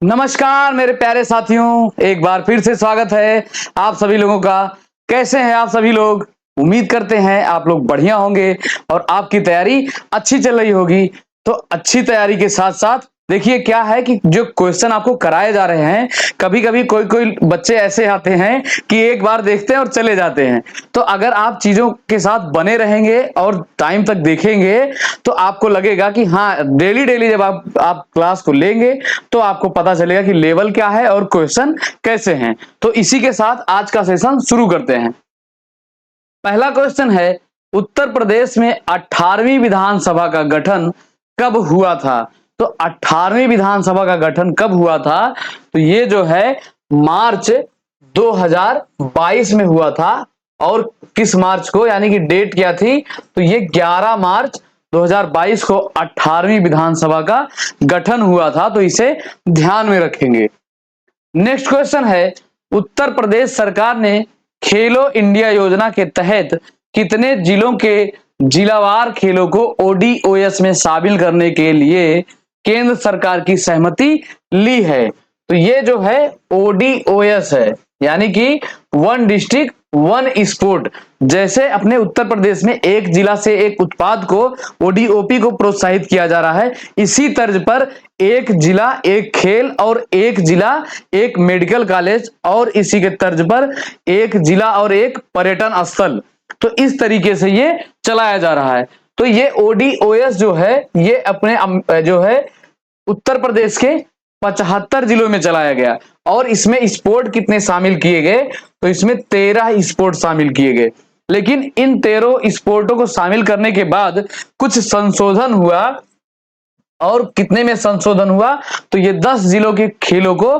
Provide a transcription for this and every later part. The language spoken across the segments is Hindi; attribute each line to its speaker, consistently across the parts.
Speaker 1: नमस्कार मेरे प्यारे साथियों, एक बार फिर से स्वागत है आप सभी लोगों का। कैसे हैं आप सभी लोग? उम्मीद करते हैं आप लोग बढ़िया होंगे और आपकी तैयारी अच्छी चल रही होगी। तो अच्छी तैयारी के साथ साथ देखिए क्या है कि जो क्वेश्चन आपको कराए जा रहे हैं, कभी कभी कोई कोई बच्चे ऐसे आते हैं कि एक बार देखते हैं और चले जाते हैं। तो अगर आप चीजों के साथ बने रहेंगे और टाइम तक देखेंगे तो आपको लगेगा कि हाँ, डेली डेली जब आप क्लास को लेंगे तो आपको पता चलेगा कि लेवल क्या है और क्वेश्चन कैसे हैं। तो इसी के साथ आज का सेशन शुरू करते हैं। पहला क्वेश्चन है, उत्तर प्रदेश में 18वीं विधानसभा का गठन कब हुआ था? तो 18वीं विधानसभा का गठन कब हुआ था? तो ये जो है मार्च 2022 में हुआ था। और किस मार्च को, यानी कि डेट क्या थी? तो ये 11 मार्च 2022 को 18वीं विधानसभा का गठन हुआ था। तो इसे ध्यान में रखेंगे। नेक्स्ट क्वेश्चन है, उत्तर प्रदेश सरकार ने खेलो इंडिया योजना के तहत कितने जिलों के जिलावार खेलों को ओडीओएस में शामिल करने के लिए केंद्र सरकार की सहमति ली है? तो ये जो है ओडीओएस है, यानी कि वन डिस्ट्रिक्ट वन स्पोर्ट। जैसे अपने उत्तर प्रदेश में एक जिला से एक उत्पाद को ओडीओपी को प्रोत्साहित किया जा रहा है, इसी तर्ज पर एक जिला एक खेल और एक जिला एक मेडिकल कॉलेज और इसी के तर्ज पर एक जिला और एक पर्यटन स्थल, तो इस तरीके से ये चलाया जा रहा है। तो ये ओडीओएस जो है ये अपने जो है उत्तर प्रदेश के 75 जिलों में चलाया गया। और इसमें स्पोर्ट कितने शामिल किए गए? तो इसमें 13 स्पोर्ट शामिल किए गए। लेकिन इन 13 स्पोर्टों को शामिल करने के बाद कुछ संशोधन हुआ। और कितने में संशोधन हुआ? तो ये 10 जिलों के खेलों को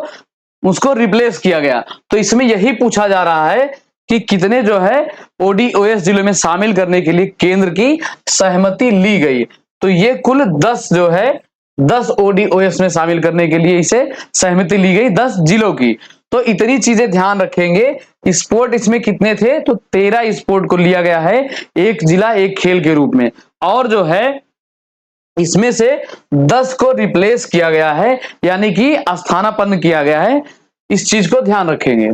Speaker 1: उसको रिप्लेस किया गया। तो इसमें यही पूछा जा रहा है कि कितने जो है ओडीओएस जिलों में शामिल करने के लिए केंद्र की सहमति ली गई। तो ये कुल 10 जो है 10 ओडीओएस में शामिल करने के लिए इसे सहमति ली गई 10 जिलों की। तो इतनी चीजें ध्यान रखेंगे। स्पोर्ट इसमें कितने थे? तो 13 स्पोर्ट को लिया गया है एक जिला एक खेल के रूप में। और जो है इसमें से 10 को रिप्लेस किया गया है, यानी कि स्थानापन्न किया गया है। इस चीज को ध्यान रखेंगे।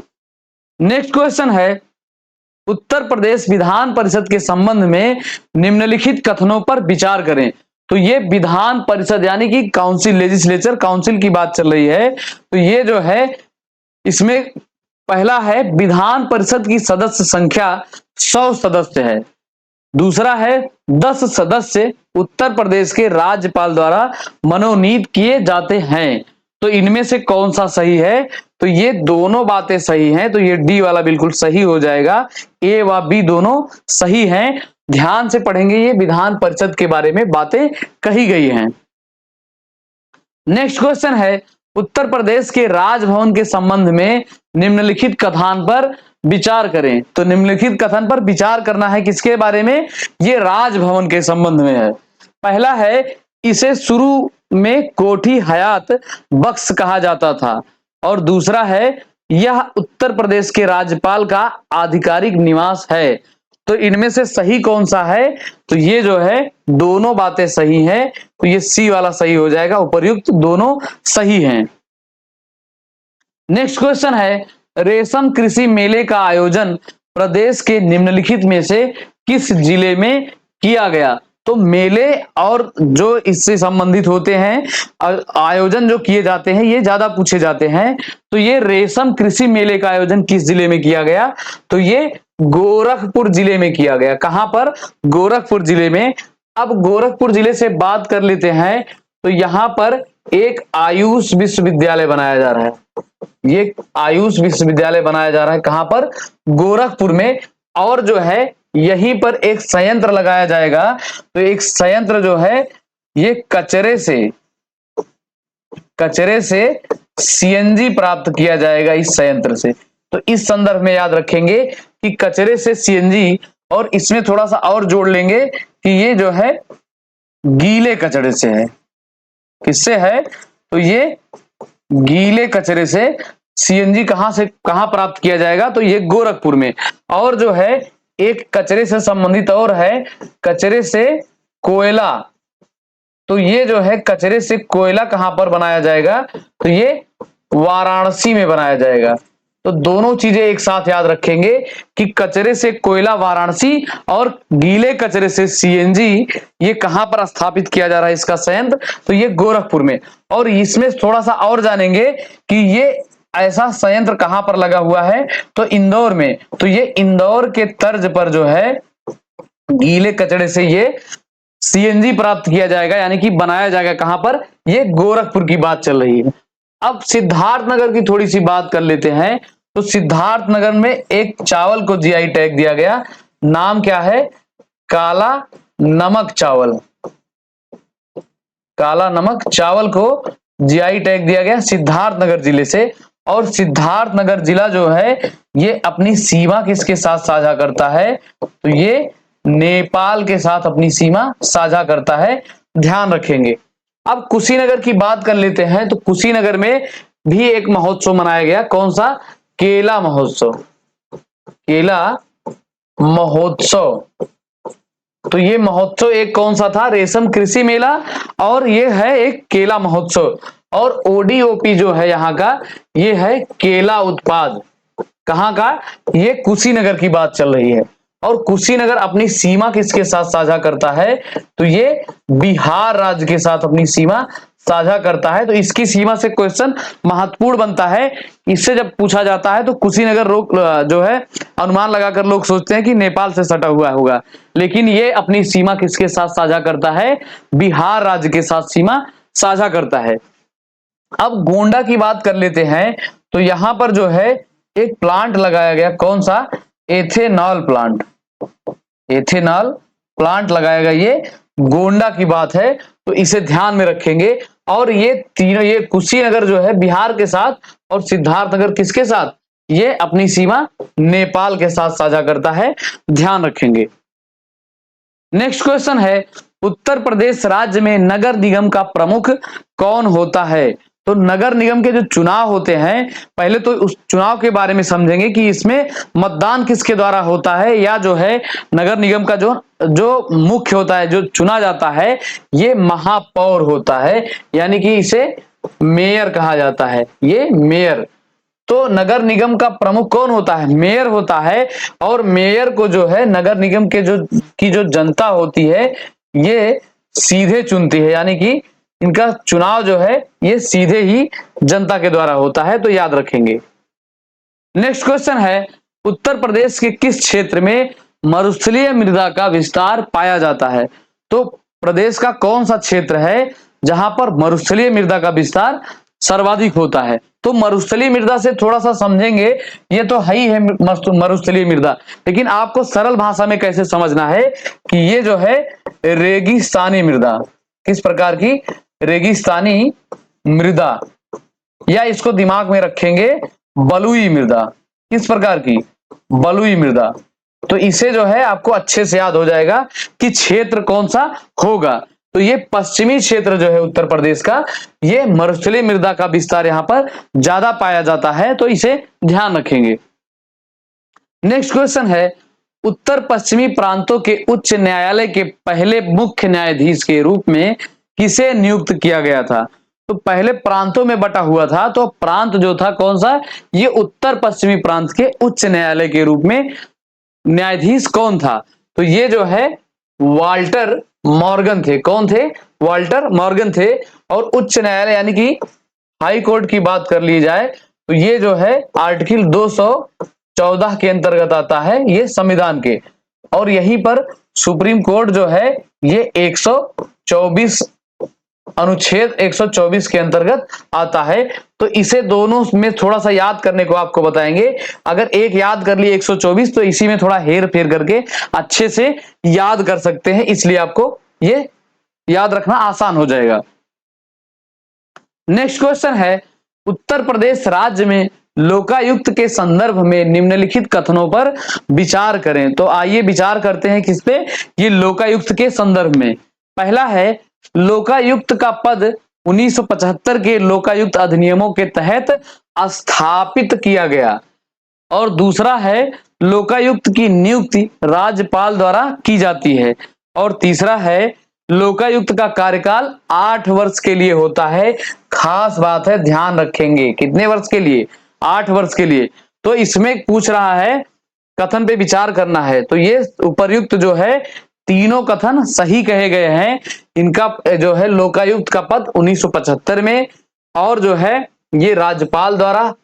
Speaker 1: नेक्स्ट क्वेश्चन है, उत्तर प्रदेश विधान परिषद के संबंध में निम्नलिखित कथनों पर विचार करें। तो ये विधान परिषद यानी कि काउंसिल, लेजिस्लेचर काउंसिल की बात चल रही है। तो ये जो है इसमें पहला है, विधान परिषद की सदस्य संख्या 100 सदस्य है। दूसरा है 10 सदस्य उत्तर प्रदेश के राज्यपाल द्वारा मनोनीत किए जाते हैं। तो इनमें से कौन सा सही है? तो ये दोनों बातें सही हैं। तो ये डी वाला बिल्कुल सही हो जाएगा। ए व बी दोनों सही हैं। ध्यान से पढ़ेंगे, ये विधान परिषद के बारे में बातें कही गई हैं। नेक्स्ट क्वेश्चन है, उत्तर प्रदेश के राजभवन के संबंध में निम्नलिखित कथन पर विचार करें। तो निम्नलिखित कथन पर विचार करना है किसके बारे में? ये राजभवन के संबंध में है। पहला है, इसे शुरू में कोठी हयात बख्श कहा जाता था। और दूसरा है, यह उत्तर प्रदेश के राज्यपाल का आधिकारिक निवास है। तो इनमें से सही कौन सा है? तो ये जो है दोनों बातें सही हैं। तो ये सी वाला सही हो जाएगा। उपर्युक्त दोनों सही हैं। नेक्स्ट क्वेश्चन है, रेशम कृषि मेले का आयोजन प्रदेश के निम्नलिखित में से किस जिले में किया गया? तो मेले और जो इससे संबंधित होते हैं आयोजन जो किए जाते हैं, ये ज्यादा पूछे जाते हैं। तो ये रेशम कृषि मेले का आयोजन किस जिले में किया गया? तो ये गोरखपुर जिले में किया गया। कहां पर? गोरखपुर जिले में। अब गोरखपुर जिले से बात कर लेते हैं। तो यहां पर एक आयुष विश्वविद्यालय बनाया जा रहा है। ये आयुष विश्वविद्यालय बनाया जा रहा है कहां पर? गोरखपुर में। और जो है यहीं पर एक संयंत्र लगाया जाएगा। तो एक संयंत्र जो है ये कचरे से सीएनजी प्राप्त किया जाएगा इस संयंत्र से। तो इस संदर्भ में याद रखेंगे कि कचरे से सीएनजी, और इसमें थोड़ा सा और जोड़ लेंगे कि ये जो है गीले कचरे से है। किससे है? तो ये गीले कचरे से सीएनजी कहां प्राप्त किया जाएगा? तो ये गोरखपुर में। और जो है एक कचरे से संबंधित और है, कचरे से कोयला। तो ये जो है कचरे से कोयला कहां पर बनाया जाएगा, तो ये वाराणसी में बनाया जाएगा। तो दोनों चीजें एक साथ याद रखेंगे कि कचरे से कोयला वाराणसी और गीले कचरे से सीएनजी, ये कहां पर स्थापित किया जा रहा है इसका संयंत्र, तो ये गोरखपुर में। और इसमें थोड़ा सा और जानेंगे कि ये ऐसा संयंत्र कहां पर लगा हुआ है, तो इंदौर में। तो ये इंदौर के तर्ज पर जो है गीले कचरे से ये सीएनजी प्राप्त किया जाएगा, यानी कि बनाया जाएगा कहां पर, ये गोरखपुर की बात चल रही है। अब सिद्धार्थनगर की थोड़ी सी बात कर लेते हैं। तो सिद्धार्थनगर में एक चावल को जीआई टैग दिया गया, नाम क्या है, काला नमक चावल। काला नमक चावल को जीआई टैग दिया गया सिद्धार्थनगर जिले से। और सिद्धार्थनगर जिला जो है ये अपनी सीमा किसके साथ साझा करता है, तो ये नेपाल के साथ अपनी सीमा साझा करता है, ध्यान रखेंगे। अब कुशीनगर की बात कर लेते हैं। तो कुशीनगर में भी एक महोत्सव मनाया गया, कौन सा, केला महोत्सव। केला महोत्सव, तो ये महोत्सव एक कौन सा था, रेशम कृषि मेला, और ये है एक केला महोत्सव। और ओडीओपी जो है यहाँ का, ये है केला उत्पाद। कहाँ का, ये कुशीनगर की बात चल रही है। और कुशीनगर अपनी सीमा किसके साथ साझा करता है, तो ये बिहार राज्य के साथ अपनी सीमा साझा करता है। तो इसकी सीमा से क्वेश्चन महत्वपूर्ण बनता है। इससे जब पूछा जाता है तो कुशीनगर जो है अनुमान लगाकर लोग सोचते हैं कि नेपाल से सटा हुआ होगा, लेकिन ये अपनी सीमा किसके साथ साझा करता है, बिहार राज्य के साथ सीमा साझा करता है। अब गोंडा की बात कर लेते हैं। तो यहां पर जो है एक प्लांट लगाया गया, कौन सा, एथेनॉल प्लांट। एथेनॉल प्लांट लगाया गया, ये गोंडा की बात है, तो इसे ध्यान में रखेंगे। और ये तीनों, ये कुशीनगर जो है बिहार के साथ, और सिद्धार्थनगर किसके साथ, ये अपनी सीमा नेपाल के साथ साझा करता है, ध्यान रखेंगे। नेक्स्ट क्वेश्चन है, उत्तर प्रदेश राज्य में नगर निगम का प्रमुख कौन होता है। तो नगर निगम के जो चुनाव होते हैं, पहले तो उस चुनाव के बारे में समझेंगे कि इसमें मतदान किसके द्वारा होता है, या जो है नगर निगम का जो मुख्य होता है, जो चुना जाता है, ये महापौर होता है, यानी कि इसे मेयर कहा जाता है, ये मेयर। तो नगर निगम का प्रमुख कौन होता है, मेयर होता है। और मेयर को जो है नगर निगम के जो जनता होती है, ये सीधे चुनती है, यानी कि इनका चुनाव जो है ये सीधे ही जनता के द्वारा होता है, तो याद रखेंगे। नेक्स्ट क्वेश्चन है, उत्तर प्रदेश के किस क्षेत्र में मरुस्थलीय मृदा का विस्तार पाया जाता है। तो प्रदेश का कौन सा क्षेत्र है जहां पर मरुस्थलीय मृदा का विस्तार सर्वाधिक होता है। तो मरुस्थलीय मृदा से थोड़ा सा समझेंगे, ये तो है ही है मरुस्थलीय मृदा, लेकिन आपको सरल भाषा में कैसे समझना है कि ये जो है रेगिस्तानी मृदा, किस प्रकार की, रेगिस्तानी मृदा, या इसको दिमाग में रखेंगे बलुई मृदा, किस प्रकार की, बलुई मृदा। तो इसे जो है आपको अच्छे से याद हो जाएगा कि क्षेत्र कौन सा होगा। तो ये पश्चिमी क्षेत्र जो है उत्तर प्रदेश का, ये मरुस्थलीय मृदा का विस्तार यहां पर ज्यादा पाया जाता है, तो इसे ध्यान रखेंगे। नेक्स्ट क्वेश्चन है, उत्तर पश्चिमी प्रांतों के उच्च न्यायालय के पहले मुख्य न्यायाधीश के रूप में किसे नियुक्त किया गया था। तो पहले प्रांतों में बटा हुआ था, तो प्रांत जो था कौन सा, ये उत्तर पश्चिमी प्रांत के उच्च न्यायालय के रूप में न्यायाधीश कौन था। तो ये जो है वाल्टर मॉर्गन थे, कौन थे, वाल्टर मॉर्गन थे। और उच्च न्यायालय यानी कि हाई कोर्ट की बात कर ली जाए तो ये जो है आर्टिकल 214 के अंतर्गत आता है, ये संविधान के। और यहीं पर सुप्रीम कोर्ट जो है ये 124 अनुच्छेद 124 के अंतर्गत आता है। तो इसे दोनों में थोड़ा सा याद करने को आपको बताएंगे। अगर एक याद कर लिए 124, तो इसी में थोड़ा हेर फेर करके अच्छे से याद कर सकते हैं, इसलिए आपको ये याद रखना आसान हो जाएगा। नेक्स्ट क्वेश्चन है, उत्तर प्रदेश राज्य में लोकायुक्त के संदर्भ में निम्नलिखित कथनों पर विचार करें। तो आइए विचार करते हैं किस पे, ये लोकायुक्त के संदर्भ में। पहला है, लोकायुक्त का पद 1975 के लोकायुक्त अधिनियमों के तहत स्थापित किया गया। और दूसरा है, लोकायुक्त की नियुक्ति राज्यपाल द्वारा की जाती है। और तीसरा है, लोकायुक्त का कार्यकाल 8 वर्ष के लिए होता है। खास बात है, ध्यान रखेंगे कितने वर्ष के लिए, 8 वर्ष के लिए। तो इसमें पूछ रहा है, कथन पे विचार करना है, तो ये उपर्युक्त जो है तीनों कथन सही कहे गए हैं। इनका जो है लोकायुक्त का पद 1975 में, और जो है ये राज्यपाल द्वारा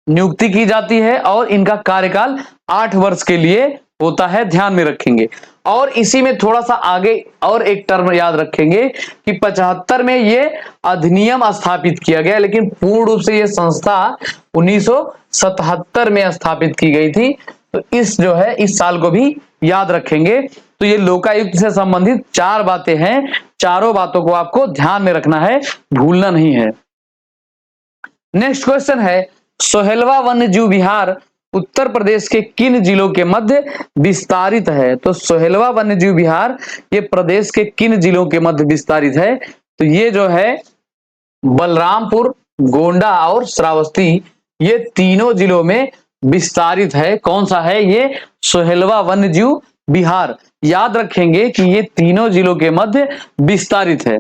Speaker 1: नियुक्ति की जाती है, और इनका कार्यकाल 8 वर्ष के लिए होता है, ध्यान में रखेंगे। और इसी में थोड़ा सा आगे और एक टर्म याद रखेंगे कि 75 में ये अधिनियम स्थापित किया गया, लेकिन पूर्ण रूप से ये संस्था 1977 में स्थापित की गई थी। तो इस जो है इस साल को भी याद रखेंगे। तो ये लोकायुक्त से संबंधित 4 बातें हैं, चारों बातों को आपको ध्यान में रखना है, भूलना नहीं है। नेक्स्ट क्वेश्चन है, सोहेलवा वन्यजीव विहार उत्तर प्रदेश के किन जिलों के मध्य विस्तारित है? तो सोहेलवा वन्यजीव विहार ये प्रदेश के किन जिलों के मध्य विस्तारित है? तो ये जो है बलरामपुर, गोंडा और श्रावस्ती, ये तीनों जिलों में विस्तारित है। कौन सा है? ये सोहेलवा वन्यजीव विहार। याद रखेंगे कि ये तीनों जिलों के मध्य विस्तारित है।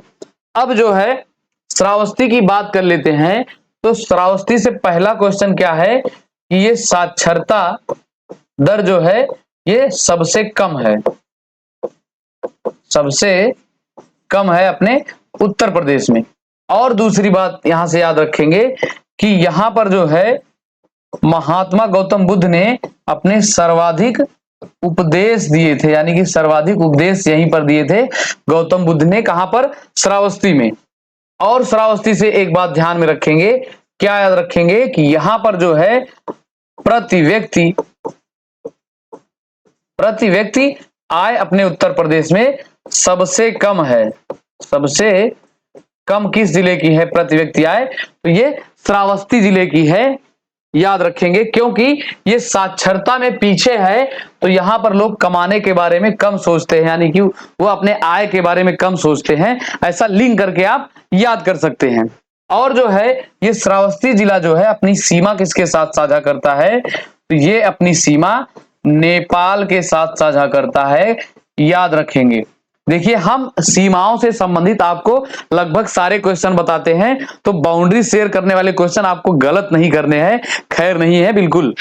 Speaker 1: अब जो है श्रावस्ती की बात कर लेते हैं। तो श्रावस्ती से पहला क्वेश्चन क्या है कि ये साक्षरता दर जो है ये सबसे कम है, सबसे कम है अपने उत्तर प्रदेश में। और दूसरी बात यहां से याद रखेंगे कि यहां पर जो है महात्मा गौतम बुद्ध ने अपने सर्वाधिक उपदेश दिए थे, यानी कि सर्वाधिक उपदेश यहीं पर दिए थे गौतम बुद्ध ने। कहां पर? श्रावस्ती में। और श्रावस्ती से एक बात ध्यान में रखेंगे, क्या याद रखेंगे कि यहां पर जो है प्रति व्यक्ति आय अपने उत्तर प्रदेश में सबसे कम है। सबसे कम किस जिले की है प्रति व्यक्ति आय? तो ये श्रावस्ती जिले की है। याद रखेंगे क्योंकि ये साक्षरता में पीछे है, तो यहां पर लोग कमाने के बारे में कम सोचते हैं, यानी कि वो अपने आय के बारे में कम सोचते हैं। ऐसा लिंक करके आप याद कर सकते हैं। और जो है ये श्रावस्ती जिला जो है अपनी सीमा किसके साथ साझा करता है? तो ये अपनी सीमा नेपाल के साथ साझा करता है। याद रखेंगे। देखिए हम सीमाओं से संबंधित आपको लगभग सारे क्वेश्चन बताते हैं, तो बाउंड्री शेयर करने वाले क्वेश्चन आपको गलत नहीं करने हैं, खैर नहीं है बिल्कुल।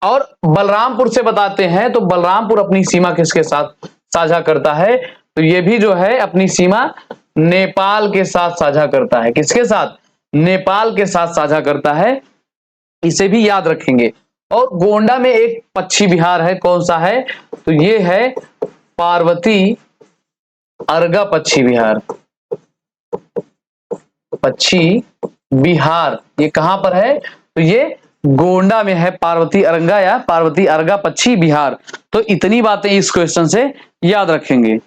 Speaker 1: और बलरामपुर से बताते हैं, तो बलरामपुर अपनी सीमा किसके साथ साझा करता है? तो ये भी जो है अपनी सीमा नेपाल के साथ साझा करता है। किसके साथ? नेपाल के साथ साझा करता है, इसे भी याद रखेंगे। और गोंडा में एक पक्षी विहार है, कौन सा है? तो ये है पार्वती अर्गा पक्षी विहार। पक्षी विहार ये कहां पर है? तो ये गोंडा में है, पार्वती अरंगा या पार्वती अर्गा पक्षी विहार। तो इतनी बातें इस क्वेश्चन से याद रखेंगे।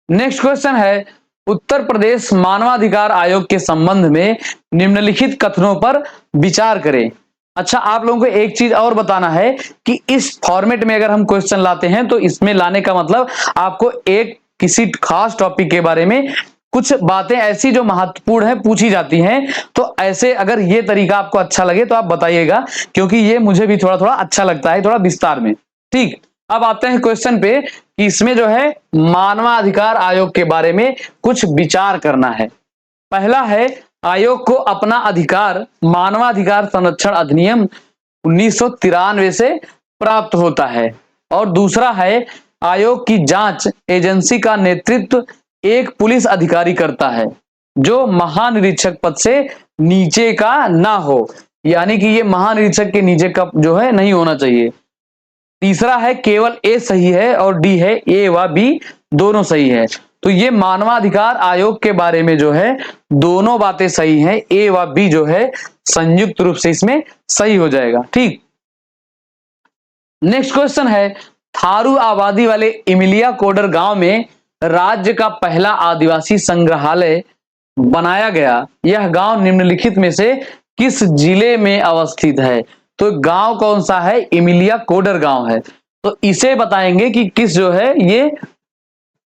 Speaker 1: नेक्स्ट क्वेश्चन है, उत्तर प्रदेश मानवाधिकार आयोग के संबंध में निम्नलिखित कथनों पर विचार करें। अच्छा, आप लोगों को एक चीज और बताना है कि इस फॉर्मेट में अगर हम क्वेश्चन लाते हैं तो इसमें लाने का मतलब आपको एक किसी खास टॉपिक के बारे में कुछ बातें ऐसी जो महत्वपूर्ण है पूछी जाती हैं। तो ऐसे अगर ये तरीका आपको अच्छा लगे तो आप बताइएगा, क्योंकि ये मुझे भी थोड़ा थोड़ा अच्छा लगता है, थोड़ा विस्तार में। ठीक, अब आते हैं क्वेश्चन पे कि इसमें जो है मानवाधिकार आयोग के बारे में कुछ विचार करना है। पहला है, आयोग को अपना अधिकार मानवाधिकार संरक्षण अधिनियम 1993 से प्राप्त होता है। और दूसरा है, आयोग की जांच एजेंसी का नेतृत्व एक पुलिस अधिकारी करता है जो महानिरीक्षक पद से नीचे का ना हो, यानी कि ये महानिरीक्षक के नीचे का जो है नहीं होना चाहिए। तीसरा है, केवल ए सही है और डी है ए व बी दोनों सही है। तो ये मानवाधिकार आयोग के बारे में जो है दोनों बातें सही हैं, ए व बी जो है संयुक्त रूप से इसमें सही हो जाएगा। ठीक, नेक्स्ट क्वेश्चन है, थारू आबादी वाले इमिलिया कोडर गांव में राज्य का पहला आदिवासी संग्रहालय बनाया गया। यह गांव निम्नलिखित में से किस जिले में अवस्थित है? तो गांव कौन सा है? इमिलिया कोडर गांव है। तो इसे बताएंगे कि किस जो है ये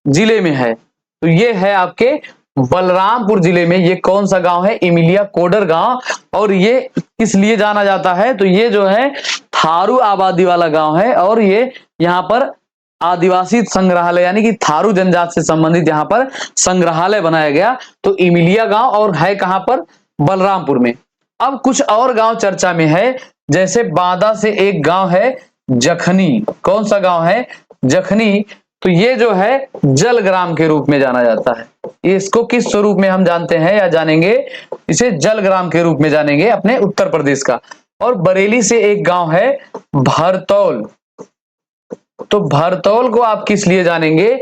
Speaker 1: जिले में है। तो ये है आपके बलरामपुर जिले में। ये कौन सा गांव है? इमिलिया कोडर गांव। और ये किस लिए जाना जाता है? तो ये जो है थारू आबादी वाला गांव है, और ये यहाँ पर आदिवासी संग्रहालय यानी कि थारू जनजाति से संबंधित यहाँ पर संग्रहालय बनाया गया। तो इमिलिया गांव और है कहां पर, बलरामपुर में। अब कुछ और गांव चर्चा में है, जैसे बांदा से एक गांव है जखनी। कौन सा गांव है, जखनी। तो ये जो है जलग्राम के रूप में जाना जाता है। इसको किस स्वरूप में हम जानते हैं या जानेंगे, इसे जलग्राम के रूप में जानेंगे अपने उत्तर प्रदेश का। और बरेली से एक गांव है भरतौल। तो भरतौल को आप किस लिए जानेंगे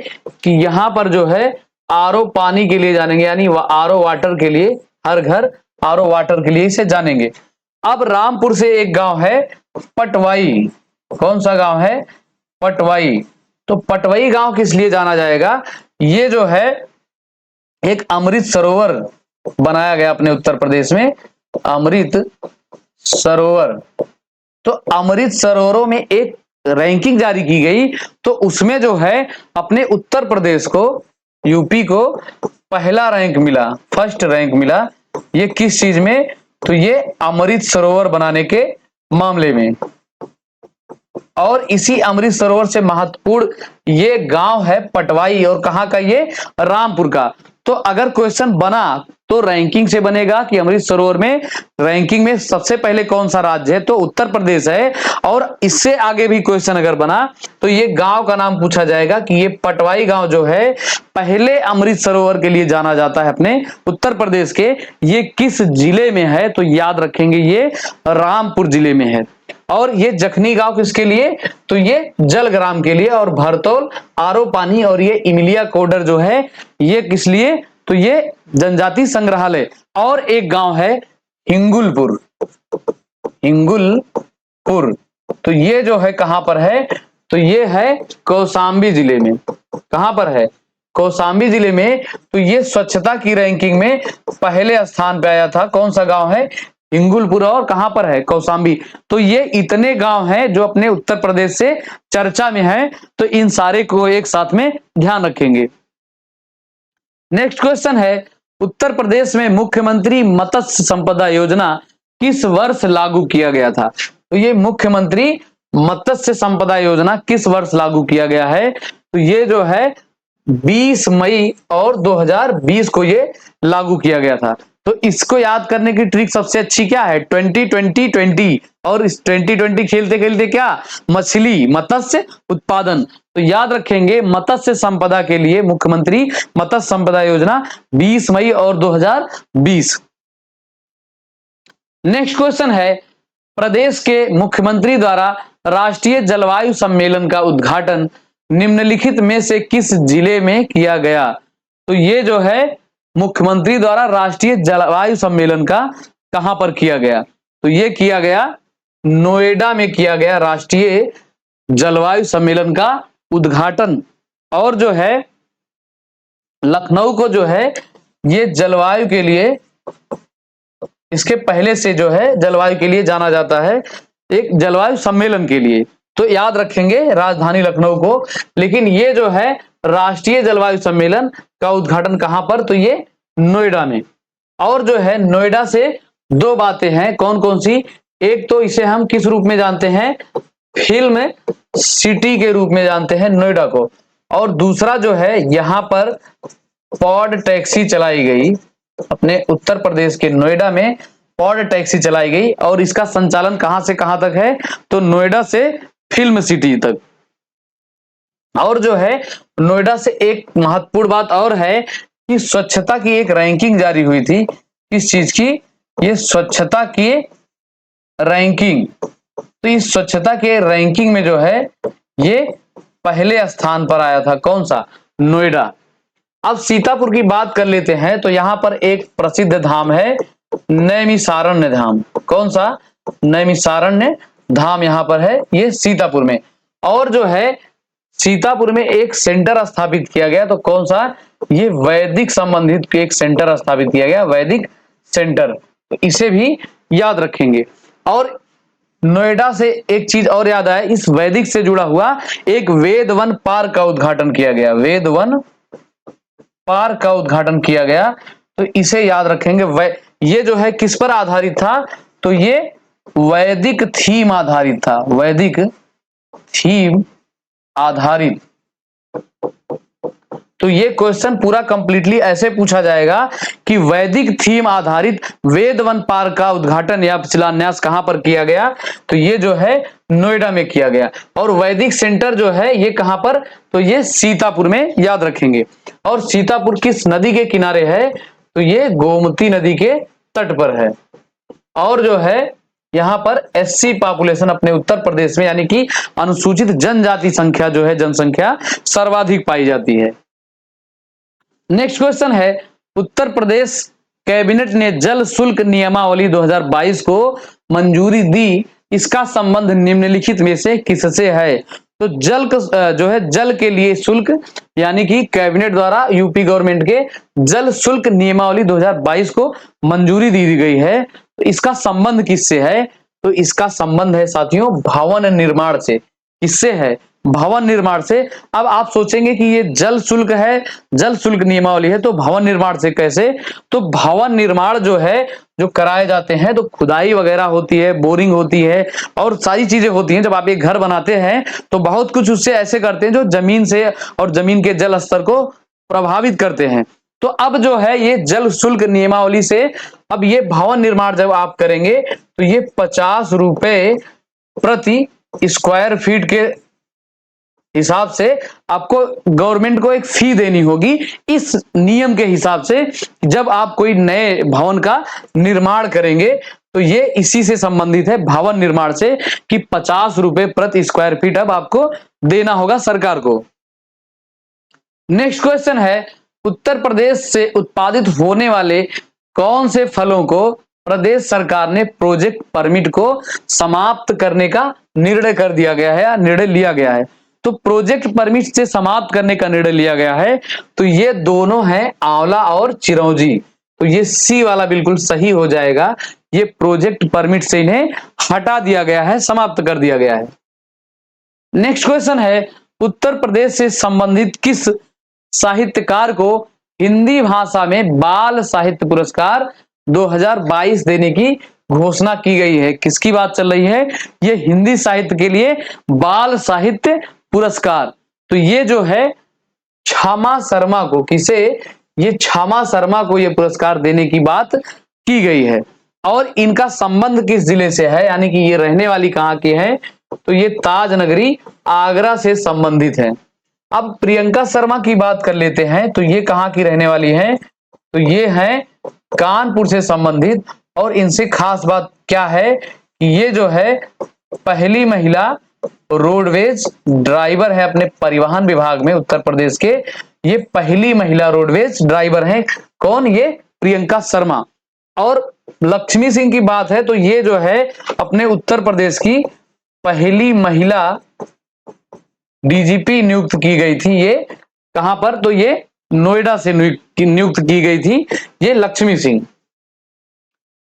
Speaker 1: कि यहां पर जो है आरओ पानी के लिए जानेंगे, यानी आरओ वाटर के लिए, हर घर आरओ वाटर के लिए इसे जानेंगे। अब रामपुर से एक गांव है पटवाई। कौन सा गांव है, पटवाई। तो पटवाई गांव किस लिए जाना जाएगा, ये जो है एक अमृत सरोवर बनाया गया अपने उत्तर प्रदेश में, अमृत सरोवर। तो अमृत सरोवरों में एक रैंकिंग जारी की गई, तो उसमें जो है अपने उत्तर प्रदेश को, यूपी को पहला रैंक मिला, फर्स्ट रैंक मिला। ये किस चीज में, तो ये अमृत सरोवर बनाने के मामले में। और इसी अमृत सरोवर से महत्वपूर्ण ये गांव है पटवाई, और कहां का, ये रामपुर का। तो अगर क्वेश्चन बना तो रैंकिंग से बनेगा कि अमृत सरोवर में रैंकिंग में सबसे पहले कौन सा राज्य है, तो उत्तर प्रदेश है। और इससे आगे भी क्वेश्चन अगर बना तो ये गांव का नाम पूछा जाएगा कि ये पटवाई गांव जो है पहले अमृत सरोवर के लिए जाना जाता है अपने उत्तर प्रदेश के, ये किस जिले में है, तो याद रखेंगे ये रामपुर जिले में है। और ये जखनी गांव किसके लिए, तो ये जलग्राम के लिए। और भरतौल आरओ पानी, और ये इमिलिया कोडर जो है ये किस लिए, तो ये जनजाति संग्रहालय। और एक गांव है हिंगुलपुर, हिंगुलपुर। तो ये जो है कहां पर है, तो ये है कौशाम्बी जिले में। कहां पर है, कौशाम्बी जिले में। तो ये स्वच्छता की रैंकिंग में पहले स्थान पे आया था। कौन सा गांव है, हिंगुलपुर, और कहां पर है, कौशाम्बी। तो ये इतने गांव हैं जो अपने उत्तर प्रदेश से चर्चा में हैं, तो इन सारे को एक साथ में ध्यान रखेंगे। नेक्स्ट क्वेश्चन है, उत्तर प्रदेश में मुख्यमंत्री मत्स्य संपदा योजना किस वर्ष लागू किया गया था। तो ये मुख्यमंत्री मत्स्य संपदा योजना किस वर्ष लागू किया गया है, तो ये जो है 20 मई और 2020 को ये लागू किया गया था। तो इसको याद करने की ट्रिक सबसे अच्छी क्या है, 20-20-20। और इस 20-20 खेलते खेलते क्या, मछली मत्स्य उत्पादन। तो याद रखेंगे मत्स्य संपदा के लिए मुख्यमंत्री मत्स्य संपदा योजना 20 मई और 2020। नेक्स्ट क्वेश्चन है, प्रदेश के मुख्यमंत्री द्वारा राष्ट्रीय जलवायु सम्मेलन का उद्घाटन निम्नलिखित में से किस जिले में किया गया। तो ये जो है मुख्यमंत्री द्वारा राष्ट्रीय जलवायु सम्मेलन का कहां पर किया गया, तो ये किया गया नोएडा में किया गया राष्ट्रीय जलवायु सम्मेलन का उद्घाटन। और जो है लखनऊ को जो है ये जलवायु के लिए, इसके पहले से जो है जलवायु के लिए जाना जाता है, एक जलवायु सम्मेलन के लिए। तो याद रखेंगे राजधानी लखनऊ को। लेकिन ये जो है राष्ट्रीय जलवायु सम्मेलन का उद्घाटन कहां पर, तो ये नोएडा में। और जो है नोएडा से दो बातें हैं, कौन कौन सी, एक तो इसे हम किस रूप में जानते हैं, फिल्म सिटी के रूप में जानते हैं नोएडा को। और दूसरा जो है यहां पर पॉड टैक्सी चलाई गई, अपने उत्तर प्रदेश के नोएडा में पॉड टैक्सी चलाई गई। और इसका संचालन कहां से कहां तक है, तो नोएडा से फिल्म सिटी तक। और जो है नोएडा से एक महत्वपूर्ण बात और है कि स्वच्छता की एक रैंकिंग जारी हुई थी, किस चीज की, ये स्वच्छता की रैंकिंग। तो इस स्वच्छता के रैंकिंग में जो है ये पहले स्थान पर आया था, कौन सा, नोएडा। अब सीतापुर की बात कर लेते हैं, तो यहां पर एक प्रसिद्ध धाम है नैमिषारण्य धाम। कौन सा, नैमिषारण्य धाम यहां पर है, ये सीतापुर में। और जो है सीतापुर में एक सेंटर स्थापित किया गया, तो कौन सा, ये वैदिक संबंधित एक सेंटर स्थापित किया गया, वैदिक सेंटर। तो इसे भी याद रखेंगे। और नोएडा से एक चीज और याद आया, इस वैदिक से जुड़ा हुआ एक वेद वन पार्क का उद्घाटन किया गया, वेद वन पार्क का उद्घाटन किया गया। तो इसे याद रखेंगे। ये जो है किस पर आधारित था, तो ये वैदिक थीम आधारित था, वैदिक थीम आधारित। तो ये क्वेश्चन पूरा कंप्लीटली ऐसे पूछा जाएगा कि वैदिक थीम आधारित वेद वन पार्क का उद्घाटन या शिलान्यास कहां पर किया गया? तो ये जो है नोएडा में किया गया। और वैदिक सेंटर जो है ये कहां पर? तो ये सीतापुर में, याद रखेंगे। और सीतापुर किस नदी के किनारे है? तो ये गोमती नदी के तट पर है। और जो है यहां पर एससी पॉपुलेशन अपने उत्तर प्रदेश में, यानी कि अनुसूचित जनजाति संख्या जो है, जनसंख्या सर्वाधिक पाई जाती है। नेक्स्ट क्वेश्चन है, उत्तर प्रदेश कैबिनेट ने जल शुल्क नियमावली 2022 को मंजूरी दी, इसका संबंध निम्नलिखित में से किससे है? तो जल जो है जल के लिए शुल्क, यानी कि कैबिनेट द्वारा यूपी गवर्नमेंट के जल शुल्क नियमावली 2022 को मंजूरी दी गई है, तो इसका संबंध किससे है? तो इसका संबंध है साथियों भवन निर्माण से। किससे है? भवन निर्माण से। अब आप सोचेंगे कि ये जल शुल्क है, जल शुल्क नियमावली है, तो भवन निर्माण से कैसे? तो भवन निर्माण जो है, जो कराए जाते हैं, तो खुदाई वगैरह होती है, बोरिंग होती है और सारी चीजें होती हैं। जब आप एक घर बनाते हैं तो बहुत कुछ उससे ऐसे करते हैं जो जमीन से और जमीन के जल स्तर को प्रभावित करते हैं। तो अब जो है ये जल शुल्क नियमावली से अब ये भवन निर्माण जब आप करेंगे तो ये 50 रुपए प्रति स्क्वायर फीट के हिसाब से आपको गवर्नमेंट को एक फी देनी होगी। इस नियम के हिसाब से जब आप कोई नए भवन का निर्माण करेंगे तो ये इसी से संबंधित है, भवन निर्माण से, कि 50 रुपए प्रति स्क्वायर फीट अब आपको देना होगा सरकार को। नेक्स्ट क्वेश्चन है, उत्तर प्रदेश से उत्पादित होने वाले कौन से फलों को प्रदेश सरकार ने प्रोजेक्ट परमिट को समाप्त करने का निर्णय कर दिया गया है या निर्णय लिया गया है? तो प्रोजेक्ट परमिट से समाप्त करने का निर्णय लिया गया है, तो ये दोनों हैं आंवला और चिरौंजी। तो ये सी वाला बिल्कुल सही हो जाएगा। ये प्रोजेक्ट परमिट से इन्हें हटा दिया गया है, समाप्त कर दिया गया है। नेक्स्ट क्वेश्चन है, उत्तर प्रदेश से संबंधित किस साहित्यकार को हिंदी भाषा में बाल साहित्य पुरस्कार 2022 देने की घोषणा की गई है? किसकी बात चल रही है? ये हिंदी साहित्य के लिए बाल साहित्य पुरस्कार। तो ये जो है क्षमा शर्मा को, किसे? ये क्षमा शर्मा को ये पुरस्कार देने की बात की गई है। और इनका संबंध किस जिले से है, यानी कि ये रहने वाली कहां की है? तो ये ताज नगरी आगरा से संबंधित है। अब प्रियंका शर्मा की बात कर लेते हैं, तो ये कहां की रहने वाली है? तो ये है कानपुर से संबंधित। और इनसे खास बात क्या है कि ये जो है पहली महिला रोडवेज ड्राइवर है अपने परिवहन विभाग में उत्तर प्रदेश के। ये पहली महिला रोडवेज ड्राइवर हैं। कौन? ये प्रियंका शर्मा। और लक्ष्मी सिंह की बात है तो ये जो है अपने उत्तर प्रदेश की पहली महिला डीजीपी नियुक्त की गई थी। ये कहां पर? तो ये नोएडा से नियुक्त की गई थी, ये लक्ष्मी सिंह।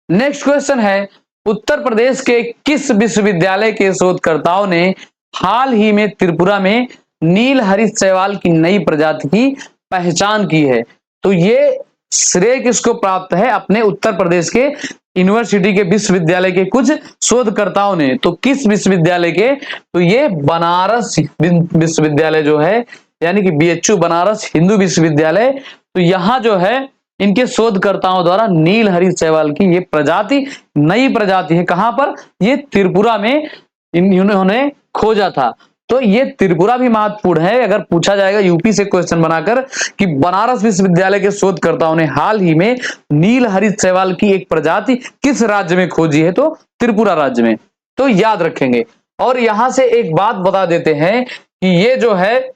Speaker 1: नेक्स्ट क्वेश्चन है, उत्तर प्रदेश के किस विश्वविद्यालय के शोधकर्ताओं ने हाल ही में त्रिपुरा में नील हरित शैवाल की नई प्रजाति की पहचान की है? तो ये श्रेय किसको प्राप्त है? अपने उत्तर प्रदेश के यूनिवर्सिटी के विश्वविद्यालय के कुछ शोधकर्ताओं ने। तो किस विश्वविद्यालय के? तो ये बनारस विश्वविद्यालय जो है, यानी कि बीएचयू बनारस हिंदू विश्वविद्यालय। तो यहां जो है इनके शोधकर्ताओं द्वारा नील हरित शैवाल की ये प्रजाति, नई प्रजाति है। कहां पर? ये त्रिपुरा में इन्होंने खोजा था। तो ये त्रिपुरा भी महत्वपूर्ण है। अगर पूछा जाएगा यूपी से क्वेश्चन बनाकर कि बनारस विश्वविद्यालय के शोधकर्ताओं ने हाल ही में नील हरित शैवाल की एक प्रजाति किस राज्य में खोजी है? तो त्रिपुरा राज्य में। तो याद रखेंगे। और यहां से एक बात बता देते हैं कि ये जो है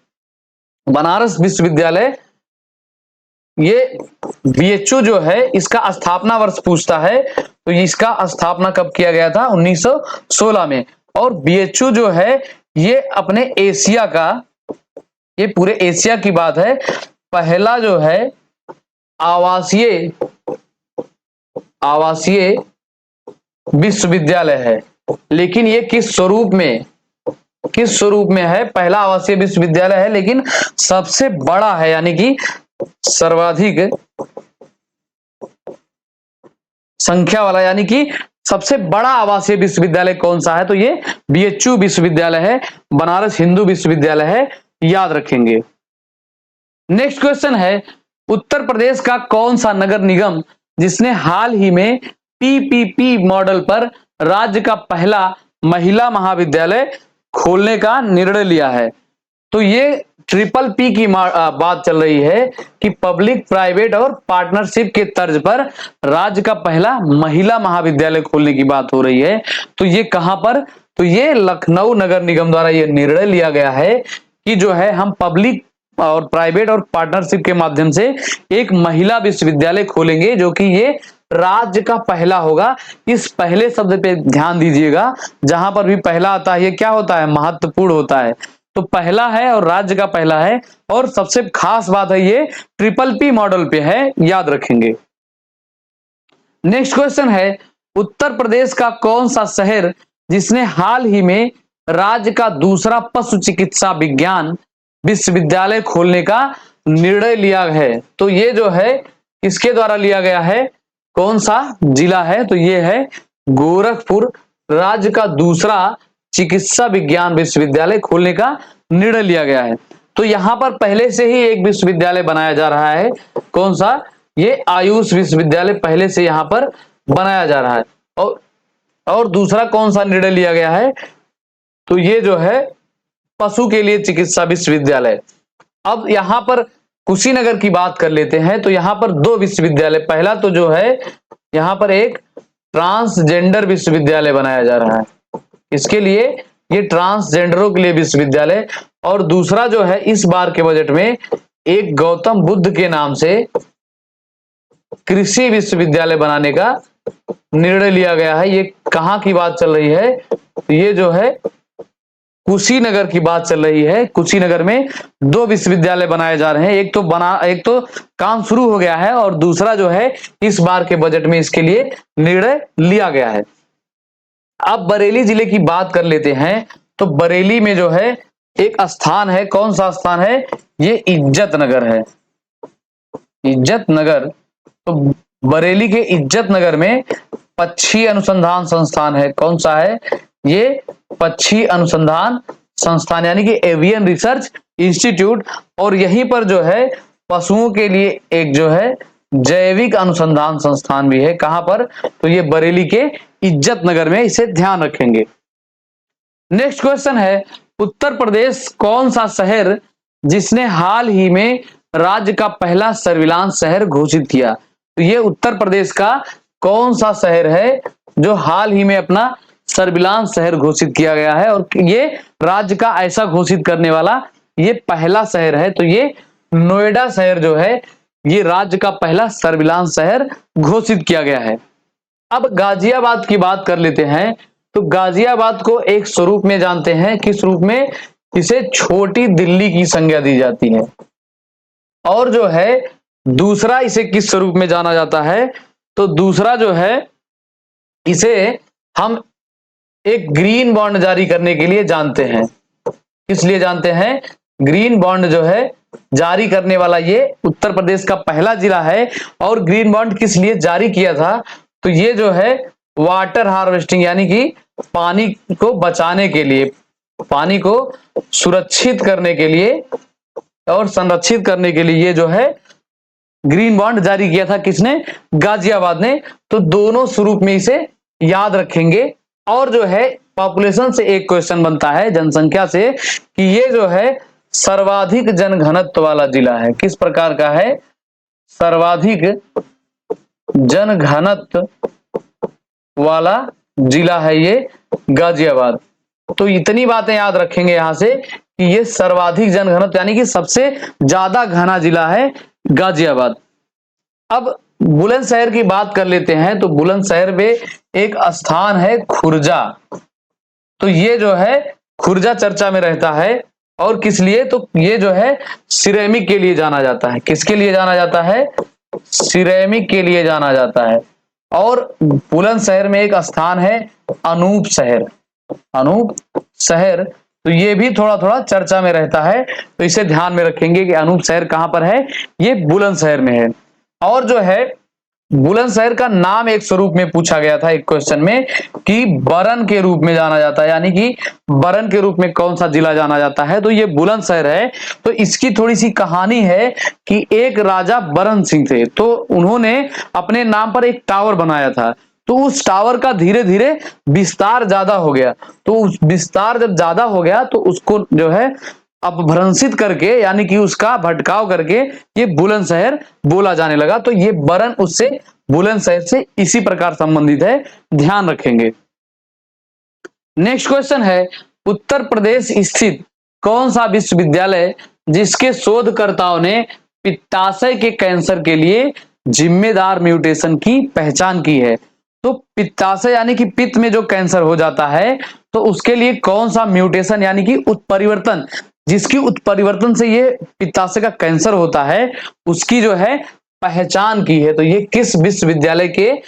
Speaker 1: बनारस विश्वविद्यालय, ये बीएचयू जो है इसका स्थापना वर्ष पूछता है, तो इसका स्थापना कब किया गया था? 1916 में। और बीएचयू जो है ये अपने एशिया का, ये पूरे एशिया की बात है, पहला जो है आवासीय विश्वविद्यालय है। लेकिन ये किस स्वरूप में है? पहला आवासीय विश्वविद्यालय है, लेकिन सबसे बड़ा है, यानी कि सर्वाधिक संख्या वाला, यानी कि सबसे बड़ा आवासीय विश्वविद्यालय कौन सा है? तो ये बीएचयू विश्वविद्यालय है, बनारस हिंदू विश्वविद्यालय है, याद रखेंगे। नेक्स्ट क्वेश्चन है, उत्तर प्रदेश का कौन सा नगर निगम जिसने हाल ही में पीपीपी मॉडल पर राज्य का पहला महिला महाविद्यालय खोलने का निर्णय लिया है? तो ये ट्रिपल पी की बात चल रही है कि पब्लिक प्राइवेट और पार्टनरशिप के तर्ज पर राज्य का पहला महिला महाविद्यालय खोलने की बात हो रही है। तो ये कहां पर? तो ये लखनऊ नगर निगम द्वारा ये निर्णय लिया गया है कि जो है हम पब्लिक और प्राइवेट और पार्टनरशिप के माध्यम से एक महिला विश्वविद्यालय खोलेंगे, जो कि ये राज्य का पहला होगा। इस पहले शब्द पे ध्यान दीजिएगा, जहां पर भी पहला आता है ये क्या होता है? महत्वपूर्ण होता है। तो पहला है और राज्य का पहला है, और सबसे खास बात है ये ट्रिपल पी मॉडल पे है, याद रखेंगे। नेक्स्ट क्वेश्चन है, उत्तर प्रदेश का कौन सा शहर जिसने हाल ही में राज्य का दूसरा पशु चिकित्सा विज्ञान विश्वविद्यालय खोलने का निर्णय लिया है? तो ये जो है किसके द्वारा लिया गया है? कौन सा जिला है? तो ये है गोरखपुर। राज्य का दूसरा चिकित्सा विज्ञान विश्वविद्यालय खोलने का निर्णय लिया गया है। तो यहां पर पहले से ही एक विश्वविद्यालय बनाया जा रहा है। कौन सा? ये आयुष विश्वविद्यालय पहले से यहां पर बनाया जा रहा है। और दूसरा कौन सा निर्णय लिया गया है? तो ये जो है पशु के लिए चिकित्सा विश्वविद्यालय। अब यहां पर कुशीनगर की बात कर लेते हैं। तो यहां पर दो विश्वविद्यालय, पहला तो जो है यहां पर एक ट्रांसजेंडर विश्वविद्यालय बनाया जा रहा है। इसके लिए ये ट्रांसजेंडरों के लिए विश्वविद्यालय, और दूसरा जो है इस बार के बजट में एक गौतम बुद्ध के नाम से कृषि विश्वविद्यालय बनाने का निर्णय लिया गया है। ये कहां की बात चल रही है? ये जो है कुशीनगर की बात चल रही है। कुशीनगर में दो विश्वविद्यालय बनाए जा रहे हैं। एक तो काम शुरू हो गया है, और दूसरा जो है इस बार के बजट में इसके लिए निर्णय लिया गया है। अब बरेली जिले की बात कर लेते हैं। तो बरेली में जो है एक स्थान है। कौन सा स्थान है? ये इज्जत नगर है। इज्जत नगर। तो बरेली के इज्जत नगर में पक्षी अनुसंधान संस्थान है। कौन सा है? ये पक्षी अनुसंधान संस्थान, यानी कि एवियन रिसर्च इंस्टीट्यूट। और यहीं पर जो है पशुओं के लिए एक जो है जैविक अनुसंधान संस्थान भी है। कहां पर? तो ये बरेली के इज्जत नगर में, इसे ध्यान रखेंगे। नेक्स्ट क्वेश्चन है, उत्तर प्रदेश कौन सा शहर जिसने हाल ही में राज्य का पहला सर्विलांस शहर घोषित किया? तो ये उत्तर प्रदेश का कौन सा शहर है जो हाल ही में अपना सर्विलांस शहर घोषित किया गया है, और ये राज्य का ऐसा घोषित करने वाला ये पहला शहर है? तो ये नोएडा शहर जो है ये राज्य का पहला सर्विलांस शहर घोषित किया गया है। अब गाजियाबाद की बात कर लेते हैं। तो गाजियाबाद को एक स्वरूप में जानते हैं, किस रूप में? इसे छोटी दिल्ली की संज्ञा दी जाती है। और जो है दूसरा इसे किस स्वरूप में जाना जाता है? तो दूसरा जो है इसे हम एक ग्रीन बॉन्ड जारी करने के लिए जानते हैं। किस लिए जानते हैं? ग्रीन बॉन्ड जो है जारी करने वाला ये उत्तर प्रदेश का पहला जिला है। और ग्रीन बॉन्ड किस लिए जारी किया था? तो ये जो है वाटर हार्वेस्टिंग, यानी कि पानी को बचाने के लिए, पानी को सुरक्षित करने के लिए और संरक्षित करने के लिए ये जो है ग्रीन बॉन्ड जारी किया था। किसने? गाजियाबाद ने। तो दोनों स्वरूप में इसे याद रखेंगे। और जो है पॉपुलेशन से एक क्वेश्चन बनता है, जनसंख्या से, कि ये जो है सर्वाधिक जनघनत्व वाला जिला है। किस प्रकार का है? सर्वाधिक जनघनत्व वाला जिला है ये गाजियाबाद। तो इतनी बातें याद रखेंगे यहां से कि ये सर्वाधिक जनघनत्व यानी कि सबसे ज्यादा घना जिला है गाजियाबाद। अब बुलंदशहर की बात कर लेते हैं। तो बुलंदशहर में एक स्थान है खुर्जा। तो ये जो है खुर्जा चर्चा में रहता है। और किस लिए? तो ये जो है सिरेमिक के लिए जाना जाता है। किसके लिए जाना जाता है? सिरेमिक के लिए जाना जाता है। और बुलंदशहर में एक स्थान है अनूप शहर। अनूप शहर, तो ये भी थोड़ा थोड़ा चर्चा में रहता है। तो इसे ध्यान में रखेंगे कि अनूप शहर कहां पर है? ये बुलंदशहर में है। और जो है बुलंदशहर का नाम एक स्वरूप में पूछा गया था एक क्वेश्चन में कि बरन के रूप में जाना जाता है, यानी कि बरन के रूप में कौन सा जिला जाना जाता है, तो ये बुलंदशहर है। तो इसकी थोड़ी सी कहानी है कि एक राजा बरन सिंह थे, तो उन्होंने अपने नाम पर एक टावर बनाया था। तो उस टावर का धीरे धीरे विस्तार ज्यादा हो गया, तो उस विस्तार जब ज्यादा हो गया तो उसको जो है अपभ्रंशित करके, यानी कि उसका भटकाव करके ये बुलंदशहर बोला जाने लगा। तो ये बरन उससे बुलंदशहर से इसी प्रकार संबंधित है, ध्यान रखेंगे। नेक्स्ट क्वेश्चन है, उत्तर प्रदेश स्थित कौन सा विश्वविद्यालय जिसके शोधकर्ताओं ने पित्ताशय के कैंसर के लिए जिम्मेदार म्यूटेशन की पहचान की है। तो पित्ताशय यानी कि पित्त में जो कैंसर हो जाता है तो उसके लिए कौन सा म्यूटेशन यानी कि उत्परिवर्तन, जिसकी उत्परिवर्तन से ये पित्ताशय का कैंसर होता है, उसकी जो है पहचान की है। तो ये किस विश्वविद्यालय के